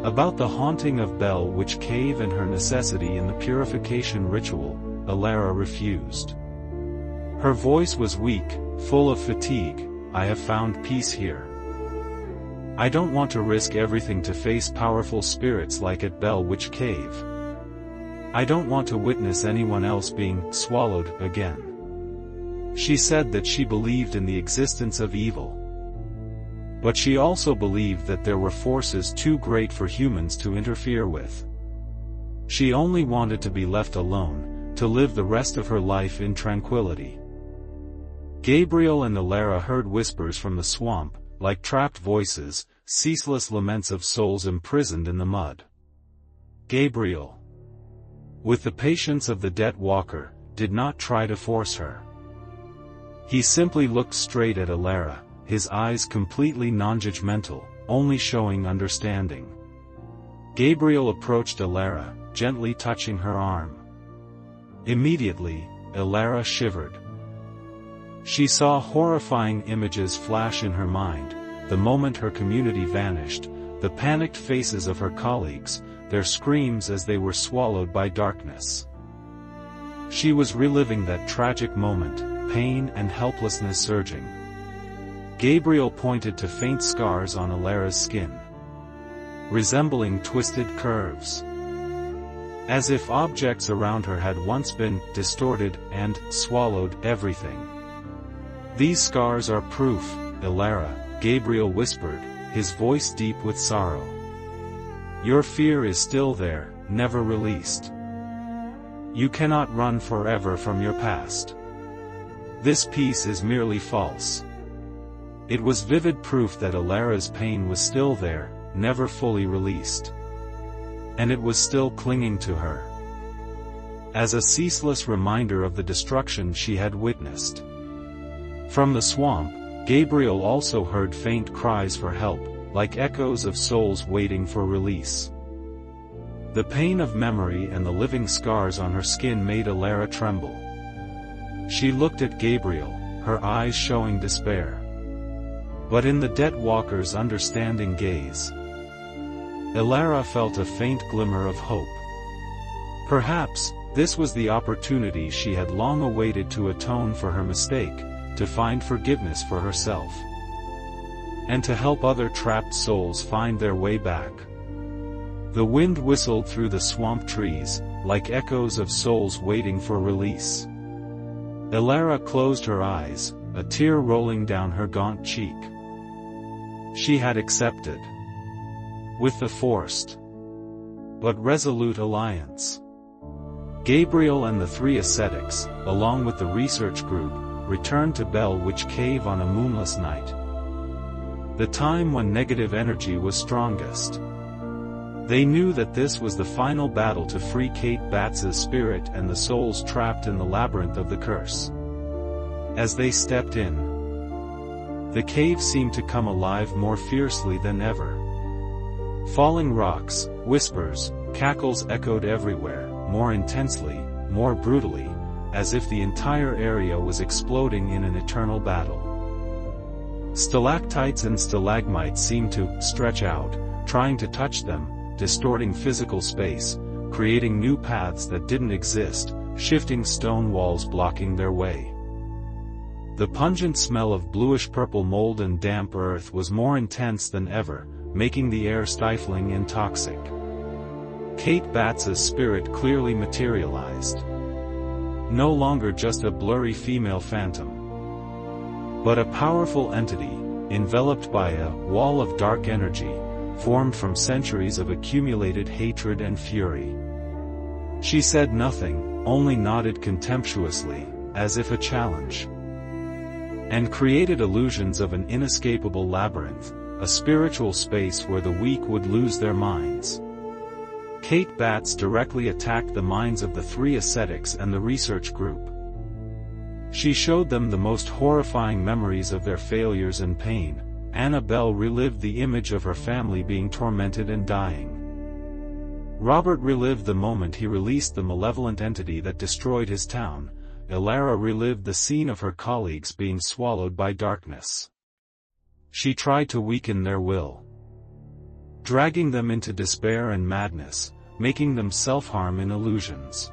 Speaker 1: about the haunting of Bell Witch Cave and her necessity in the purification ritual, Alara refused. Her voice was weak, full of fatigue. "I have found peace here. I don't want to risk everything to face powerful spirits like at Bell Witch Cave. I don't want to witness anyone else being swallowed again." She said that she believed in the existence of evil, but she also believed that there were forces too great for humans to interfere with. She only wanted to be left alone, to live the rest of her life in tranquility. Gabriel and Alara heard whispers from the swamp, like trapped voices, ceaseless laments of souls imprisoned in the mud. Gabriel, with the patience of the dead walker, did not try to force her. He simply looked straight at Alara, his eyes completely non-judgmental, only showing understanding. Gabriel approached Alara, gently touching her arm. Immediately, Alara shivered. She saw horrifying images flash in her mind, the moment her community vanished, the panicked faces of her colleagues, their screams as they were swallowed by darkness. She was reliving that tragic moment, pain and helplessness surging. Gabriel pointed to faint scars on Alara's skin, resembling twisted curves, as if objects around her had once been distorted and swallowed everything. "These scars are proof, Alara," Gabriel whispered, his voice deep with sorrow. "Your fear is still there, never released. You cannot run forever from your past. This piece is merely false." It was vivid proof that Alara's pain was still there, never fully released. And it was still clinging to her, as a ceaseless reminder of the destruction she had witnessed. From the swamp, Gabriel also heard faint cries for help, like echoes of souls waiting for release. The pain of memory and the living scars on her skin made Alara tremble. She looked at Gabriel, her eyes showing despair. But in the dead walker's understanding gaze, Alara felt a faint glimmer of hope. Perhaps, this was the opportunity she had long awaited to atone for her mistake, to find forgiveness for herself, and to help other trapped souls find their way back. The wind whistled through the swamp trees, like echoes of souls waiting for release. Alara closed her eyes, a tear rolling down her gaunt cheek. She had accepted, with the forced but resolute alliance. Gabriel and the three ascetics, along with the research group, returned to Bell Witch Cave on a moonless night, the time when negative energy was strongest. They knew that this was the final battle to free Kate Batts' spirit and the souls trapped in the labyrinth of the curse. As they stepped in, the cave seemed to come alive more fiercely than ever. Falling rocks, whispers, cackles echoed everywhere, more intensely, more brutally, as if the entire area was exploding in an eternal battle. Stalactites and stalagmites seemed to stretch out, trying to touch them, distorting physical space, creating new paths that didn't exist, shifting stone walls blocking their way. The pungent smell of bluish-purple mold and damp earth was more intense than ever, making the air stifling and toxic. Kate Batts' spirit clearly materialized. No longer just a blurry female phantom, but a powerful entity, enveloped by a wall of dark energy, formed from centuries of accumulated hatred and fury. She said nothing, only nodded contemptuously, as if a challenge, and created illusions of an inescapable labyrinth, a spiritual space where the weak would lose their minds. Kate Batts directly attacked the minds of the three ascetics and the research group. She showed them the most horrifying memories of their failures and pain. Annabelle relived the image of her family being tormented and dying. Robert relived the moment he released the malevolent entity that destroyed his town. Alara relived the scene of her colleagues being swallowed by darkness. She tried to weaken their will, dragging them into despair and madness, making them self-harm in illusions.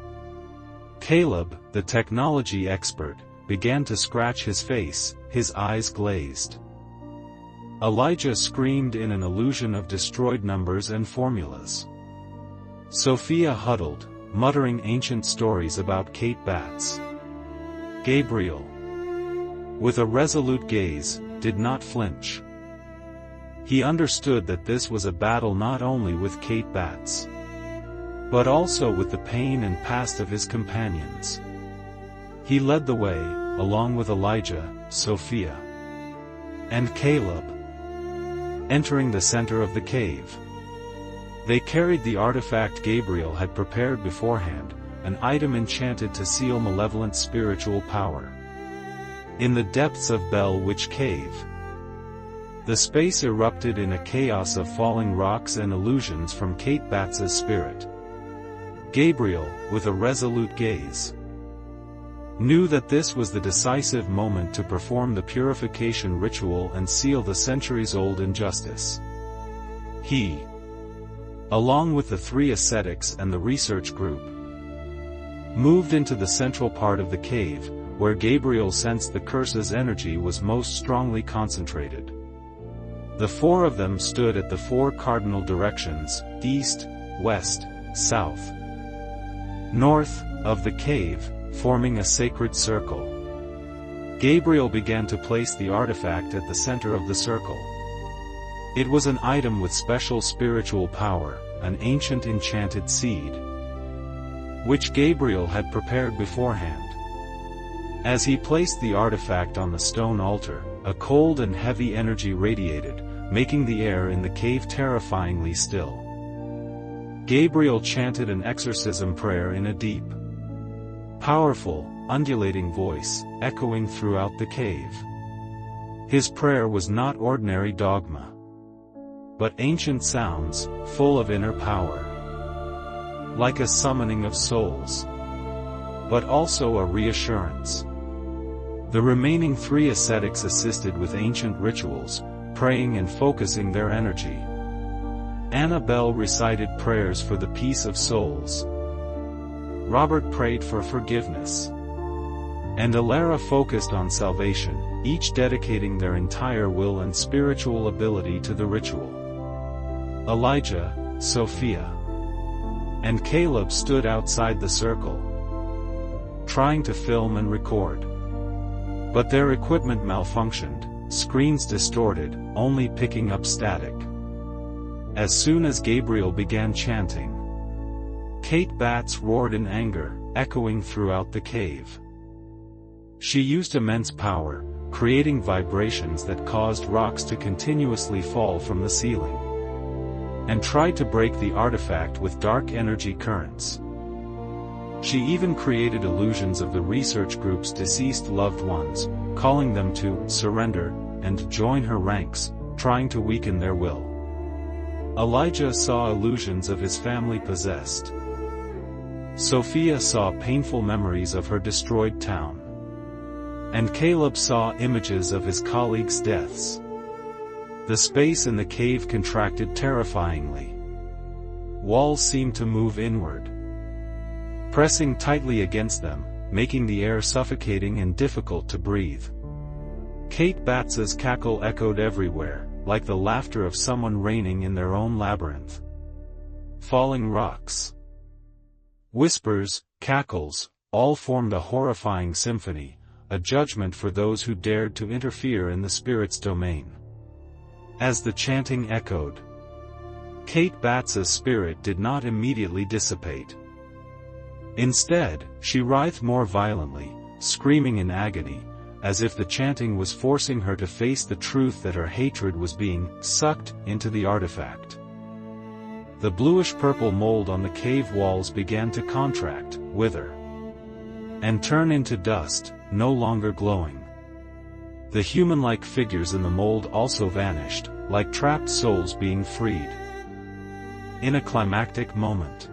Speaker 1: Caleb, the technology expert, began to scratch his face, his eyes glazed. Elijah screamed in an illusion of destroyed numbers and formulas. Sophia huddled, muttering ancient stories about Kate Batts. Gabriel, with a resolute gaze, did not flinch. He understood that this was a battle not only with Kate Batts, but also with the pain and past of his companions. He led the way, along with Elijah, Sophia, and Caleb, entering the center of the cave. They carried the artifact Gabriel had prepared beforehand, an item enchanted to seal malevolent spiritual power. In the depths of Bell Witch Cave, the space erupted in a chaos of falling rocks and illusions from Kate Batts' spirit. Gabriel, with a resolute gaze, knew that this was the decisive moment to perform the purification ritual and seal the centuries-old injustice. He, along with the three ascetics and the research group, moved into the central part of the cave, where Gabriel sensed the curse's energy was most strongly concentrated. The four of them stood at the four cardinal directions, east, west, south, north, of the cave, forming a sacred circle. Gabriel began to place the artifact at the center of the circle. It was an item with special spiritual power, an ancient enchanted seed, which Gabriel had prepared beforehand. As he placed the artifact on the stone altar, a cold and heavy energy radiated, making the air in the cave terrifyingly still. Gabriel chanted an exorcism prayer in a deep, powerful, undulating voice, echoing throughout the cave. His prayer was not ordinary dogma, but ancient sounds, full of inner power, like a summoning of souls, but also a reassurance. The remaining three ascetics assisted with ancient rituals, praying and focusing their energy. Annabelle recited prayers for the peace of souls. Robert prayed for forgiveness, and Alara focused on salvation, each dedicating their entire will and spiritual ability to the ritual. Elijah, Sophia, and Caleb stood outside the circle, trying to film and record. But their equipment malfunctioned, screens distorted, only picking up static. As soon as Gabriel began chanting, Kate Bats roared in anger, echoing throughout the cave. She used immense power, creating vibrations that caused rocks to continuously fall from the ceiling, and tried to break the artifact with dark energy currents. She even created illusions of the research group's deceased loved ones, calling them to surrender and join her ranks, trying to weaken their will. Elijah saw illusions of his family possessed. Sophia saw painful memories of her destroyed town, and Caleb saw images of his colleagues' deaths. The space in the cave contracted terrifyingly. Walls seemed to move inward, pressing tightly against them, making the air suffocating and difficult to breathe. Kate Bats's cackle echoed everywhere, like the laughter of someone reigning in their own labyrinth. Falling rocks, whispers, cackles, all formed a horrifying symphony, a judgment for those who dared to interfere in the spirit's domain. As the chanting echoed, Kate Bats's spirit did not immediately dissipate. Instead, she writhed more violently, screaming in agony, as if the chanting was forcing her to face the truth that her hatred was being sucked into the artifact. The bluish-purple mold on the cave walls began to contract, wither, and turn into dust, no longer glowing. The human-like figures in the mold also vanished, like trapped souls being freed. In a climactic moment,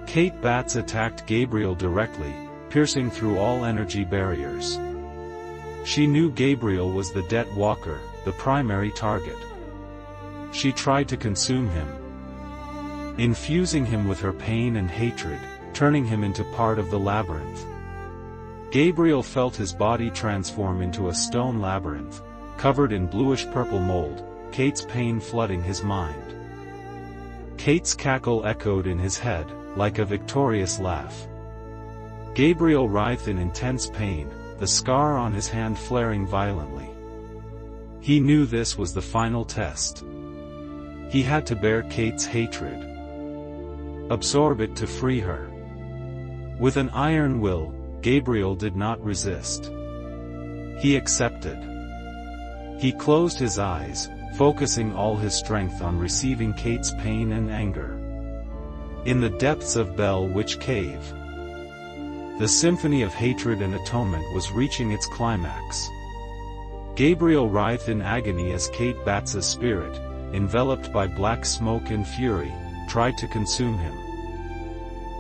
Speaker 1: Kate Bats attacked Gabriel directly, piercing through all energy barriers. She knew Gabriel was the Death Walker, the primary target. She tried to consume him, infusing him with her pain and hatred, turning him into part of the labyrinth. Gabriel felt his body transform into a stone labyrinth, covered in bluish-purple mold, Kate's pain flooding his mind. Kate's cackle echoed in his head, like a victorious laugh. Gabriel writhed in intense pain, the scar on his hand flaring violently. He knew this was the final test. He had to bear Kate's hatred, absorb it to free her. With an iron will, Gabriel did not resist. He accepted. He closed his eyes, focusing all his strength on receiving Kate's pain and anger. In the depths of Bell Witch Cave, the symphony of hatred and atonement was reaching its climax. Gabriel writhed in agony as Kate Bats's spirit, enveloped by black smoke and fury, tried to consume him.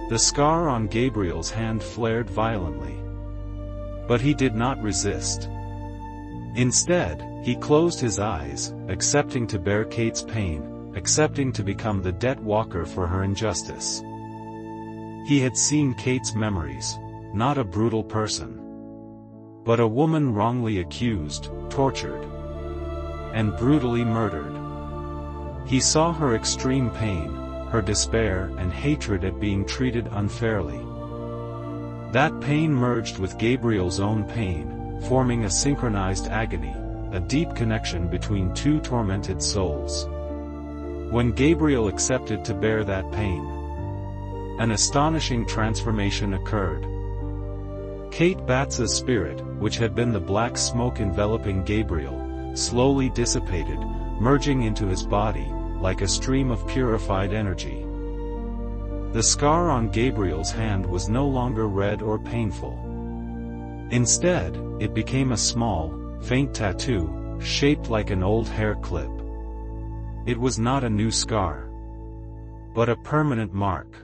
Speaker 1: The scar on Gabriel's hand flared violently, but he did not resist. Instead, he closed his eyes, accepting to bear Kate's pain, accepting to become the Death Walker for her injustice. He had seen Kate's memories, not a brutal person, but a woman wrongly accused, tortured, and brutally murdered. He saw her extreme pain, her despair and hatred at being treated unfairly. That pain merged with Gabriel's own pain, forming a synchronized agony, a deep connection between two tormented souls. When Gabriel accepted to bear that pain, an astonishing transformation occurred. Kate Batts's spirit, which had been the black smoke enveloping Gabriel, slowly dissipated, merging into his body, like a stream of purified energy. The scar on Gabriel's hand was no longer red or painful. Instead, it became a small, faint tattoo, shaped like an old hair clip. It was not a new scar, but a permanent mark.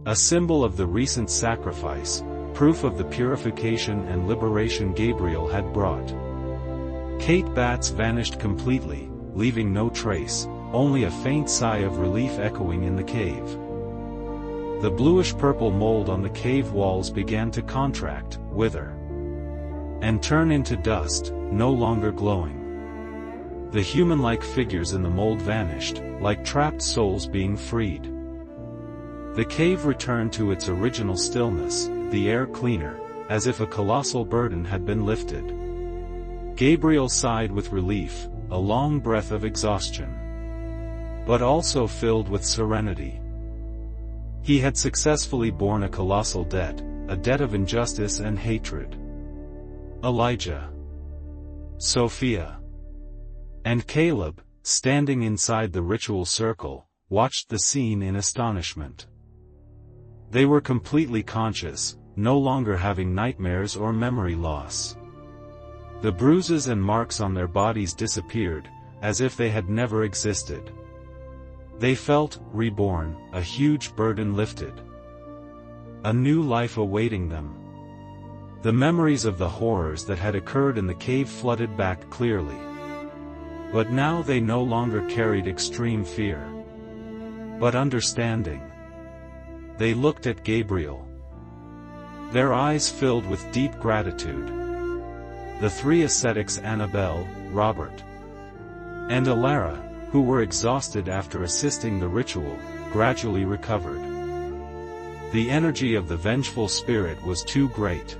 Speaker 1: A symbol of the recent sacrifice, proof of the purification and liberation Gabriel had brought. Kate Batts vanished completely, leaving no trace, only a faint sigh of relief echoing in the cave. The bluish-purple mold on the cave walls began to contract, wither, and turn into dust, no longer glowing. The human-like figures in the mold vanished, like trapped souls being freed. The cave returned to its original stillness, the air cleaner, as if a colossal burden had been lifted. Gabriel sighed with relief, a long breath of exhaustion, but also filled with serenity. He had successfully borne a colossal debt, a debt of injustice and hatred. Elijah, Sophia, and Caleb, standing inside the ritual circle, watched the scene in astonishment. They were completely conscious, no longer having nightmares or memory loss. The bruises and marks on their bodies disappeared, as if they had never existed. They felt reborn, a huge burden lifted. A new life awaiting them. The memories of the horrors that had occurred in the cave flooded back clearly. But now they no longer carried extreme fear, but understanding. They looked at Gabriel. Their eyes filled with deep gratitude. The three ascetics, Annabelle, Robert, and Alara, who were exhausted after assisting the ritual, gradually recovered. The energy of the vengeful spirit was too great,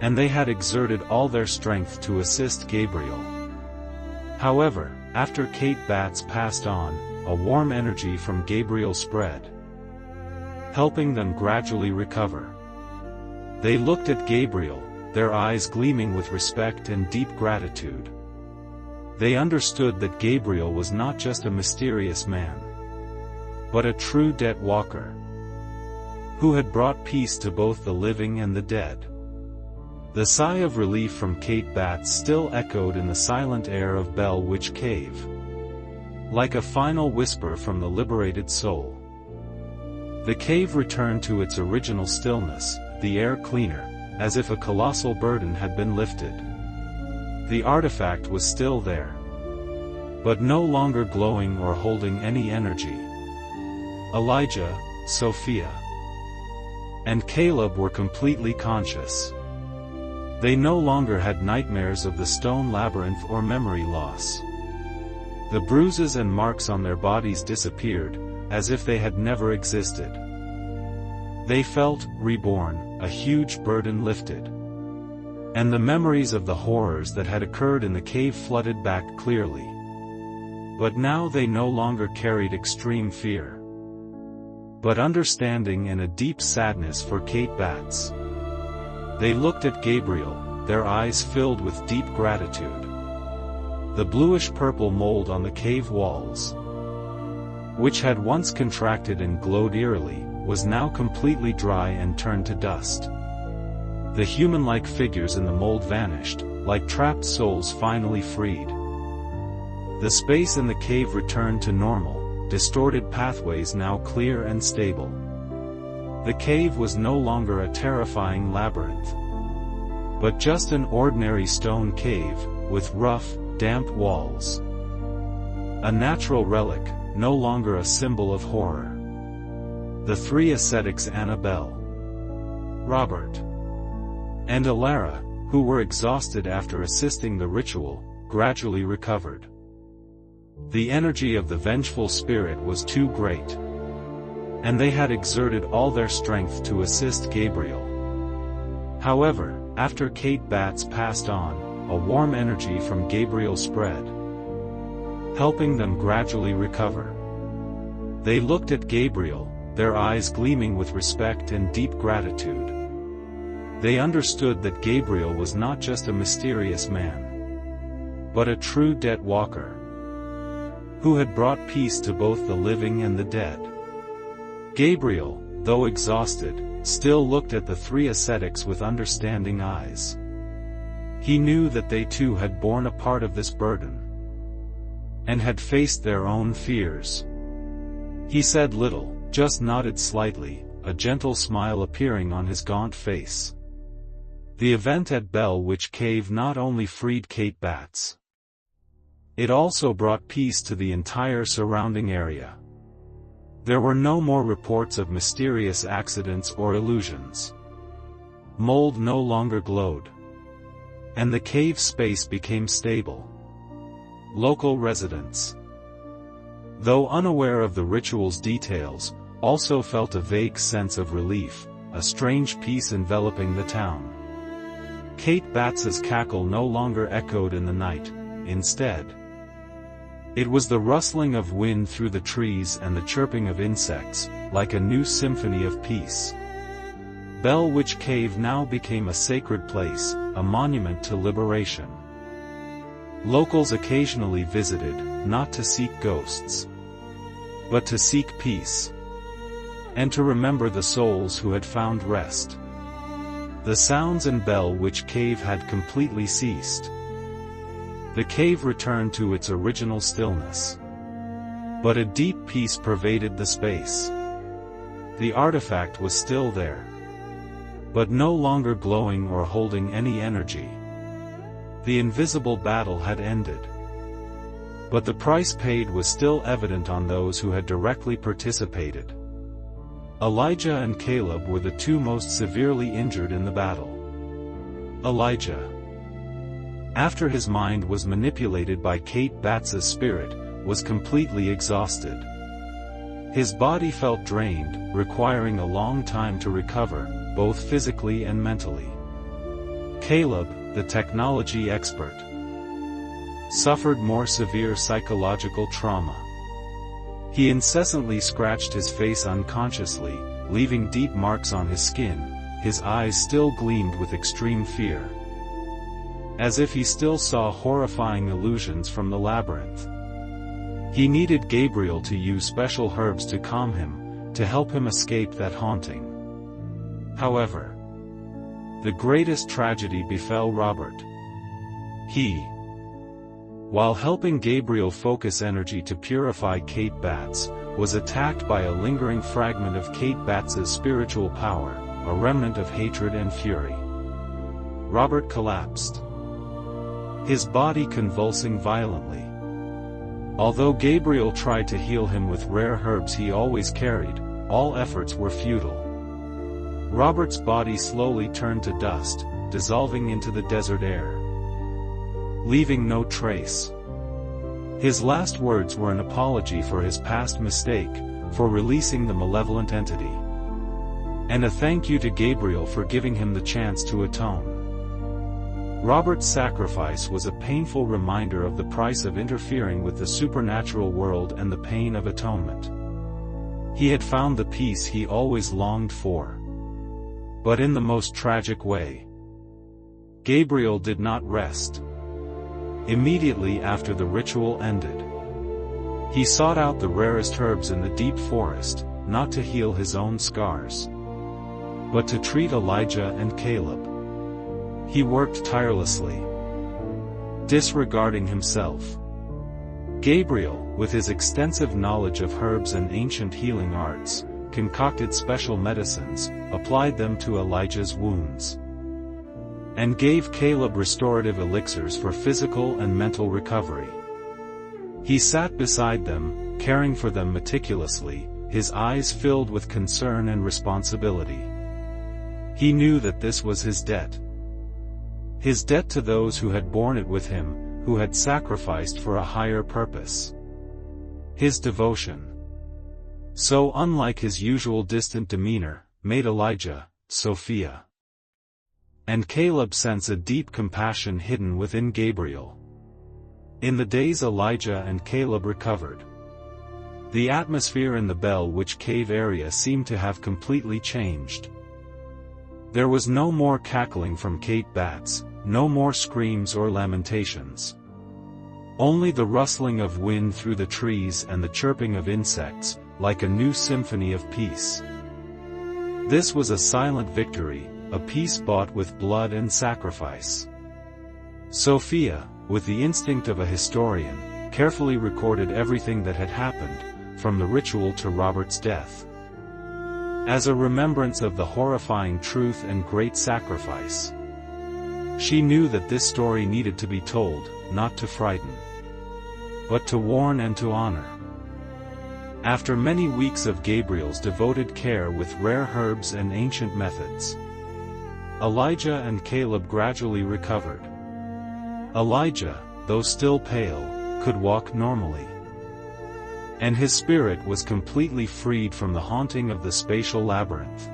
Speaker 1: and they had exerted all their strength to assist Gabriel. However, after Kate Batts passed on, a warm energy from Gabriel spread, helping them gradually recover. They looked at Gabriel, their eyes gleaming with respect and deep gratitude. They understood that Gabriel was not just a mysterious man, but a true debt walker, who had brought peace to both the living and the dead. The sigh of relief from Kate Batts still echoed in the silent air of Bell Witch Cave, like a final whisper from the liberated soul. The cave returned to its original stillness, the air cleaner, as if a colossal burden had been lifted. The artifact was still there, but no longer glowing or holding any energy. Elijah, Sophia, and Caleb were completely conscious. They no longer had nightmares of the stone labyrinth or memory loss. The bruises and marks on their bodies disappeared, as if they had never existed. They felt reborn, a huge burden lifted. And the memories of the horrors that had occurred in the cave flooded back clearly. But now they no longer carried extreme fear, but understanding and a deep sadness for Kate Batts. They looked at Gabriel, their eyes filled with deep gratitude. The bluish-purple mold on the cave walls, which had once contracted and glowed eerily, was now completely dry and turned to dust. The human-like figures in the mold vanished, like trapped souls finally freed. The space in the cave returned to normal, distorted pathways now clear and stable. The cave was no longer a terrifying labyrinth, but just an ordinary stone cave, with rough, damp walls. A natural relic, no longer a symbol of horror. The three ascetics, Annabelle, Robert, and Alara, who were exhausted after assisting the ritual, gradually recovered. The energy of the vengeful spirit was too great, and they had exerted all their strength to assist Gabriel. However, after Kate Batts passed on, a warm energy from Gabriel spread, helping them gradually recover. They looked at Gabriel, their eyes gleaming with respect and deep gratitude. They understood that Gabriel was not just a mysterious man, but a true dead walker, who had brought peace to both the living and the dead. Gabriel, though exhausted, still looked at the three ascetics with understanding eyes. He knew that they too had borne a part of this burden, and had faced their own fears. He said little, just nodded slightly, a gentle smile appearing on his gaunt face. The event at Bell-Witch Cave not only freed Kate Batts, it also brought peace to the entire surrounding area. There were no more reports of mysterious accidents or illusions. Mold no longer glowed, and the cave space became stable. Local residents, though unaware of the ritual's details, also felt a vague sense of relief, a strange peace enveloping the town. Kate Batts's cackle no longer echoed in the night. Instead, it was the rustling of wind through the trees and the chirping of insects, like a new symphony of peace. Bell-Witch Cave now became a sacred place, a monument to liberation. Locals occasionally visited, not to seek ghosts, but to seek peace, and to remember the souls who had found rest. The sounds in Bell-Witch Cave had completely ceased. The cave returned to its original stillness, but a deep peace pervaded the space. The artifact was still there, but no longer glowing or holding any energy. The invisible battle had ended, but the price paid was still evident on those who had directly participated. Elijah and Caleb were the two most severely injured in the battle. Elijah, after his mind was manipulated by Kate Batts's spirit, was completely exhausted. His body felt drained, requiring a long time to recover, both physically and mentally. Caleb, the technology expert, suffered more severe psychological trauma. He incessantly scratched his face unconsciously, leaving deep marks on his skin. His eyes still gleamed with extreme fear, as if he still saw horrifying illusions from the labyrinth. He needed Gabriel to use special herbs to calm him, to help him escape that haunting. However, the greatest tragedy befell Robert. He, while helping Gabriel focus energy to purify Kate Batts, was attacked by a lingering fragment of Kate Batts's spiritual power, a remnant of hatred and fury. Robert collapsed, his body convulsing violently. Although Gabriel tried to heal him with rare herbs he always carried, all efforts were futile. Robert's body slowly turned to dust, dissolving into the desert air, leaving no trace. His last words were an apology for his past mistake, for releasing the malevolent entity, and a thank you to Gabriel for giving him the chance to atone. Robert's sacrifice was a painful reminder of the price of interfering with the supernatural world and the pain of atonement. He had found the peace he always longed for, but in the most tragic way. Gabriel did not rest. Immediately after the ritual ended, he sought out the rarest herbs in the deep forest, not to heal his own scars, but to treat Elijah and Caleb. He worked tirelessly, disregarding himself. Gabriel, with his extensive knowledge of herbs and ancient healing arts, concocted special medicines, applied them to Elijah's wounds, and gave Caleb restorative elixirs for physical and mental recovery. He sat beside them, caring for them meticulously, his eyes filled with concern and responsibility. He knew that this was his debt, His debt to those who had borne it with him, who had sacrificed for a higher purpose. His devotion, so unlike his usual distant demeanor, made Elijah, Sophia, and Caleb sense a deep compassion hidden within Gabriel. In the days Elijah and Caleb recovered, the atmosphere in the Bell Witch Cave area seemed to have completely changed. There was no more cackling from cave bats, no more screams or lamentations. Only the rustling of wind through the trees and the chirping of insects, like a new symphony of peace. This was a silent victory, a peace bought with blood and sacrifice. Sophia, with the instinct of a historian, carefully recorded everything that had happened, from the ritual to Robert's death, as a remembrance of the horrifying truth and great sacrifice. She knew that this story needed to be told, not to frighten, but to warn and to honor. After many weeks of Gabriel's devoted care with rare herbs and ancient methods, Elijah and Caleb gradually recovered. Elijah, though still pale, could walk normally, and his spirit was completely freed from the haunting of the spatial labyrinth.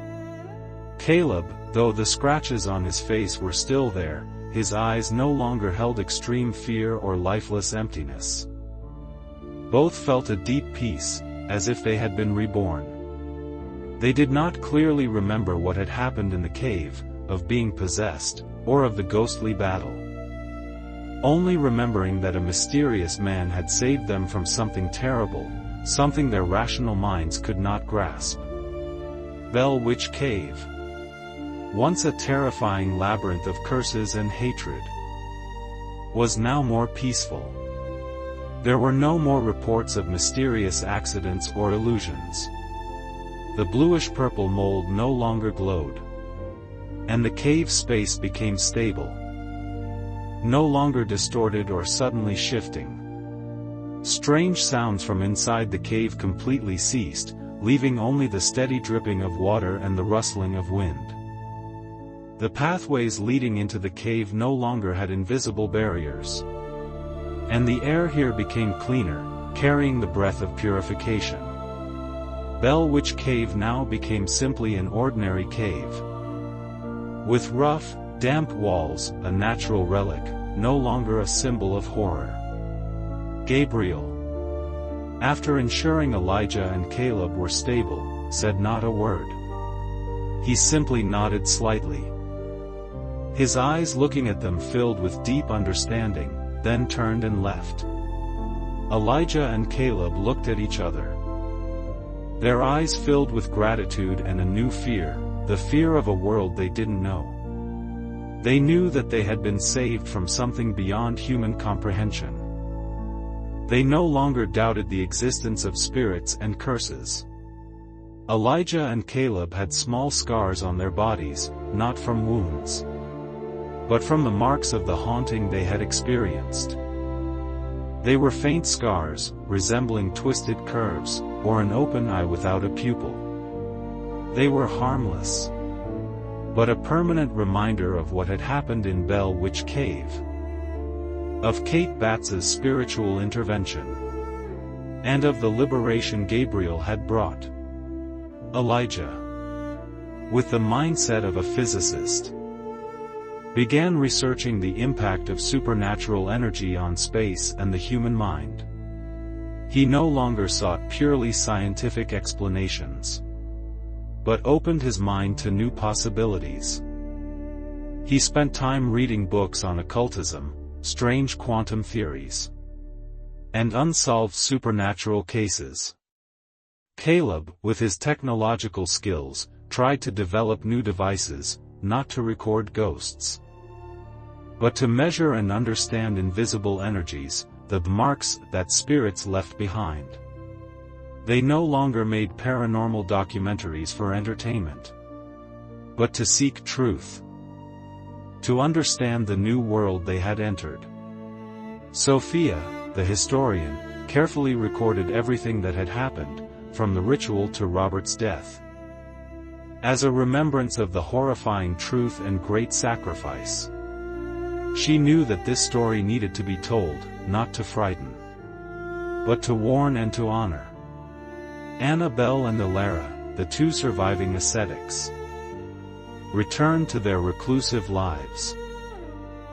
Speaker 1: Caleb, though the scratches on his face were still there, his eyes no longer held extreme fear or lifeless emptiness. Both felt a deep peace, as if they had been reborn. They did not clearly remember what had happened in the cave, of being possessed, or of the ghostly battle, only remembering that a mysterious man had saved them from something terrible, something their rational minds could not grasp. Bell Witch Cave, once a terrifying labyrinth of curses and hatred, was now more peaceful. There were no more reports of mysterious accidents or illusions. The bluish-purple mold no longer glowed, and the cave space became stable, no longer distorted or suddenly shifting. Strange sounds from inside the cave completely ceased, leaving only the steady dripping of water and the rustling of wind. The pathways leading into the cave no longer had invisible barriers, and the air here became cleaner, carrying the breath of purification. Bell Witch Cave now became simply an ordinary cave, with rough, damp walls, a natural relic, no longer a symbol of horror. Gabriel, after ensuring Elijah and Caleb were stable, said not a word. He simply nodded slightly, his eyes looking at them filled with deep understanding, then turned and left. Elijah and Caleb looked at each other, their eyes filled with gratitude and a new fear, the fear of a world they didn't know. They knew that they had been saved from something beyond human comprehension. They no longer doubted the existence of spirits and curses. Elijah and Caleb had small scars on their bodies, not from wounds, but from the marks of the haunting they had experienced. They were faint scars, resembling twisted curves, or an open eye without a pupil. They were harmless, but a permanent reminder of what had happened in Bell Witch Cave, of Kate Batts's spiritual intervention, and of the liberation Gabriel had brought. Elijah, with the mindset of a physicist, began researching the impact of supernatural energy on space and the human mind. He no longer sought purely scientific explanations, but opened his mind to new possibilities. He spent time reading books on occultism, strange quantum theories, and unsolved supernatural cases. Caleb, with his technological skills, tried to develop new devices, not to record ghosts, but to measure and understand invisible energies, the marks that spirits left behind. They no longer made paranormal documentaries for entertainment, but to seek truth, to understand the new world they had entered. Sophia, the historian, carefully recorded everything that had happened, from the ritual to Robert's death, as a remembrance of the horrifying truth and great sacrifice. She knew that this story needed to be told, not to frighten, but to warn and to honor. Annabelle and Alara, the two surviving ascetics, returned to their reclusive lives.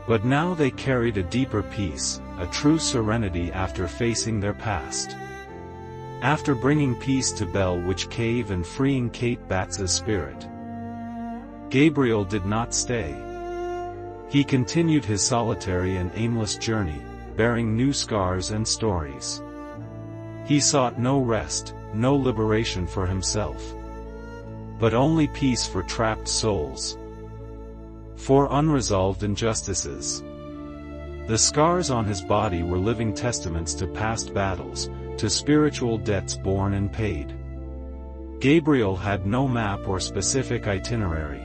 Speaker 1: But now they carried a deeper peace, a true serenity after facing their past. After bringing peace to Bell-Witch Cave and freeing Kate Batts's spirit, Gabriel did not stay. He continued his solitary and aimless journey, bearing new scars and stories. He sought no rest, no liberation for himself, but only peace for trapped souls, for unresolved injustices. The scars on his body were living testaments to past battles, to spiritual debts borne and paid. Gabriel had no map or specific itinerary.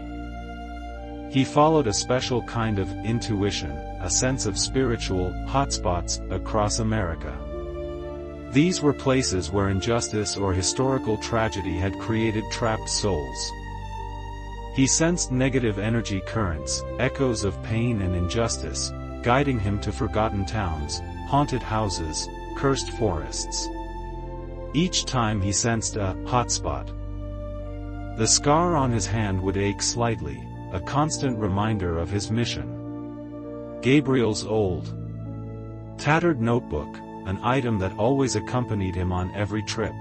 Speaker 1: He followed a special kind of intuition, a sense of spiritual hotspots across America. These were places where injustice or historical tragedy had created trapped souls. He sensed negative energy currents, echoes of pain and injustice, guiding him to forgotten towns, haunted houses, cursed forests. Each time he sensed a hotspot, the scar on his hand would ache slightly, a constant reminder of his mission. Gabriel's old, tattered notebook, an item that always accompanied him on every trip,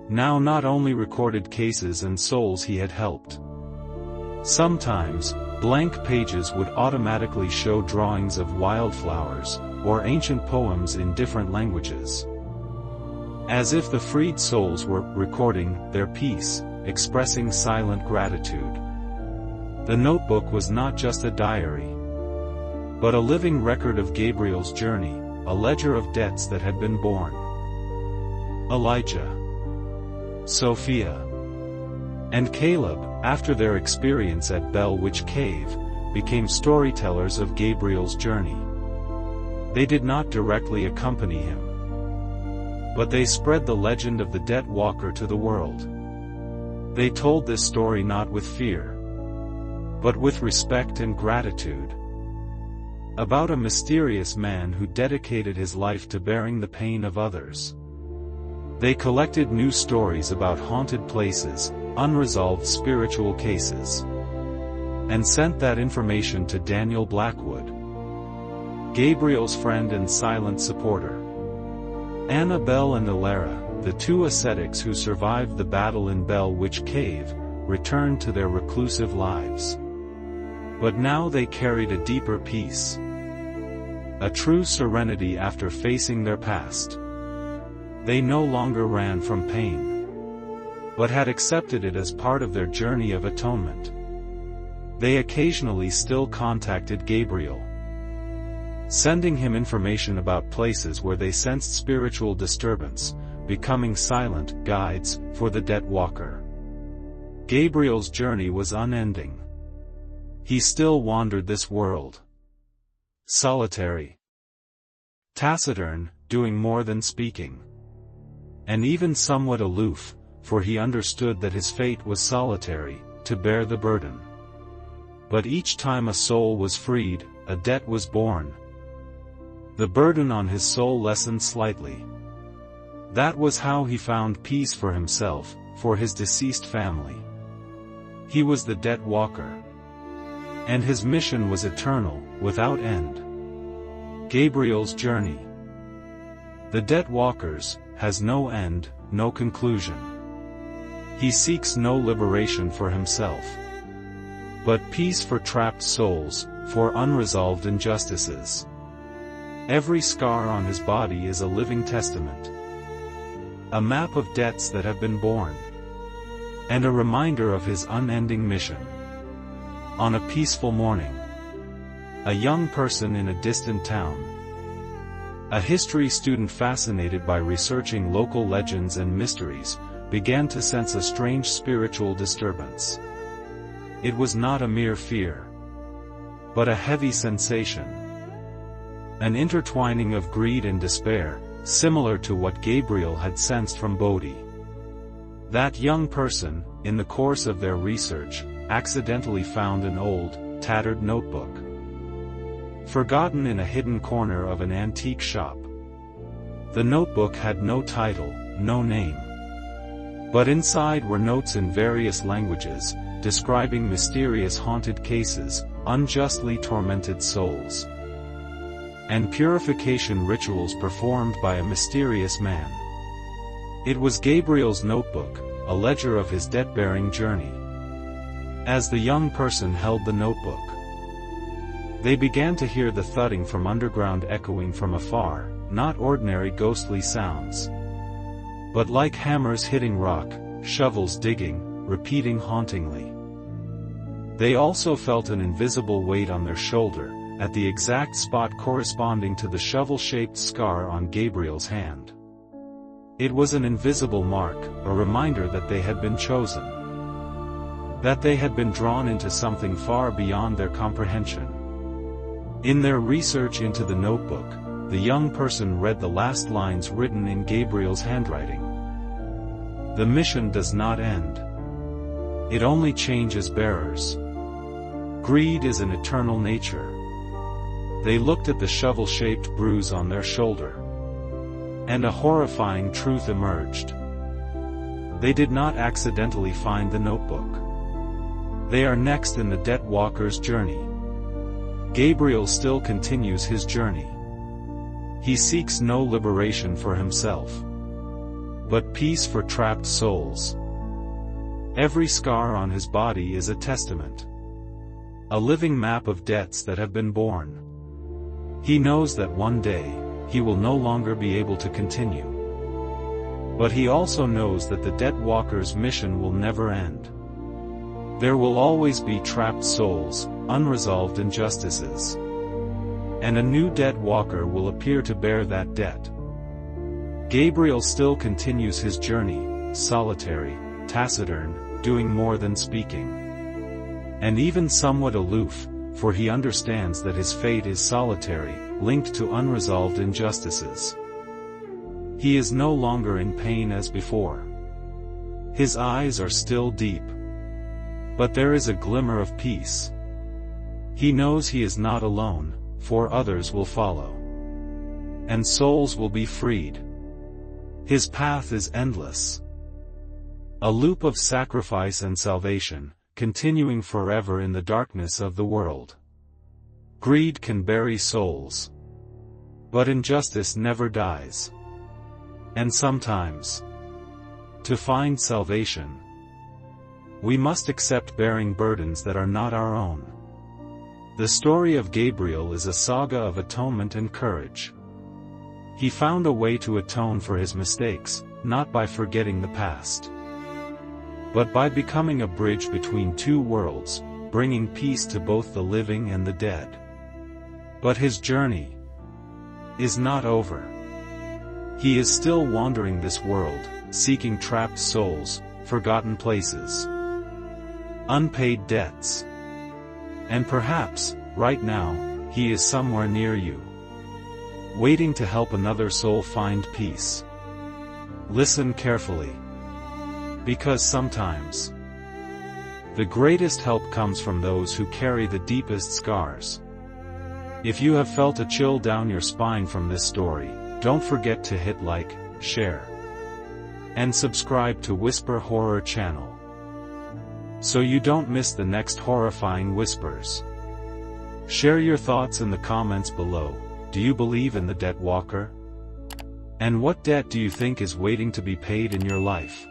Speaker 1: now not only recorded cases and souls he had helped. Sometimes, blank pages would automatically show drawings of wildflowers, or ancient poems in different languages, as if the freed souls were recording their piece, expressing silent gratitude. The notebook was not just a diary, but a living record of Gabriel's journey, a ledger of debts that had been borne. Elijah, Sophia, and Caleb, after their experience at Bell-Witch Cave, became storytellers of Gabriel's journey. They did not directly accompany him, but they spread the legend of the Dead Walker to the world. They told this story not with fear, but with respect and gratitude, about a mysterious man who dedicated his life to bearing the pain of others. They collected new stories about haunted places, unresolved spiritual cases, and sent that information to Daniel Blackwood, Gabriel's friend and silent supporter. Annabelle and Alara, the two ascetics who survived the battle in Bell-Witch Cave, returned to their reclusive lives. But now they carried a deeper peace, a true serenity after facing their past. They no longer ran from pain, but had accepted it as part of their journey of atonement. They occasionally still contacted Gabriel, sending him information about places where they sensed spiritual disturbance, becoming silent guides for the Dead Walker. Gabriel's journey was unending. He still wandered this world, solitary, taciturn, doing more than speaking, and even somewhat aloof, for he understood that his fate was solitary, to bear the burden. But each time a soul was freed, a debt was borne. The burden on his soul lessened slightly. That was how he found peace for himself, for his deceased family. He was the Dead Walker, and his mission was eternal, without end. Gabriel's journey, the Dead Walker's, has no end, no conclusion. He seeks no liberation for himself, but peace for trapped souls, for unresolved injustices. Every scar on his body is a living testament, a map of debts that have been borne, and a reminder of his unending mission. On a peaceful morning, a young person in a distant town, a history student fascinated by researching local legends and mysteries, began to sense a strange spiritual disturbance. It was not a mere fear, but a heavy sensation, an intertwining of greed and despair, similar to what Gabriel had sensed from Bodhi. That young person, in the course of their research, accidentally found an old, tattered notebook. forgotten in a hidden corner of an antique shop. The notebook had no title, no name. But inside were notes in various languages, describing mysterious haunted cases, unjustly tormented souls, and purification rituals performed by a mysterious man. It was Gabriel's notebook, a ledger of his debt-bearing journey. As the young person held the notebook, they began to hear the thudding from underground echoing from afar, not ordinary ghostly sounds, but like hammers hitting rock, shovels digging, repeating hauntingly. They also felt an invisible weight on their shoulder, at the exact spot corresponding to the shovel-shaped scar on Gabriel's hand. It was an invisible mark, a reminder that they had been chosen, that they had been drawn into something far beyond their comprehension. In their research into the notebook, the young person read the last lines written in Gabriel's handwriting. The mission does not end. It only changes bearers. Greed is an eternal nature. They looked at the shovel-shaped bruise on their shoulder, and a horrifying truth emerged. They did not accidentally find the notebook. They are next in the debt walker's journey. Gabriel still continues his journey. He seeks no liberation for himself, but peace for trapped souls. Every scar on his body is a testament, a living map of debts that have been borne. He knows that one day, he will no longer be able to continue. But he also knows that the debt walker's mission will never end. There will always be trapped souls, unresolved injustices, and a new debt walker will appear to bear that debt. Gabriel still continues his journey, solitary, taciturn, doing more than speaking, and even somewhat aloof, for he understands that his fate is solitary, linked to unresolved injustices. He is no longer in pain as before. His eyes are still deep, but there is a glimmer of peace. He knows he is not alone, for others will follow, and souls will be freed. His path is endless, a loop of sacrifice and salvation, continuing forever in the darkness of the world. Greed can bury souls, but injustice never dies. And sometimes, to find salvation, we must accept bearing burdens that are not our own. The story of Gabriel is a saga of atonement and courage. He found a way to atone for his mistakes, not by forgetting the past, but by becoming a bridge between two worlds, bringing peace to both the living and the dead. But his journey is not over. He is still wandering this world, seeking trapped souls, forgotten places, unpaid debts. And perhaps, right now, he is somewhere near you, waiting to help another soul find peace. Listen carefully, because sometimes, the greatest help comes from those who carry the deepest scars. If you have felt a chill down your spine from this story, don't forget to hit like, share, and subscribe to Whisper Horror channel, so you don't miss the next horrifying whispers. Share your thoughts in the comments below. Do you believe in the debt walker? And what debt do you think is waiting to be paid in your life?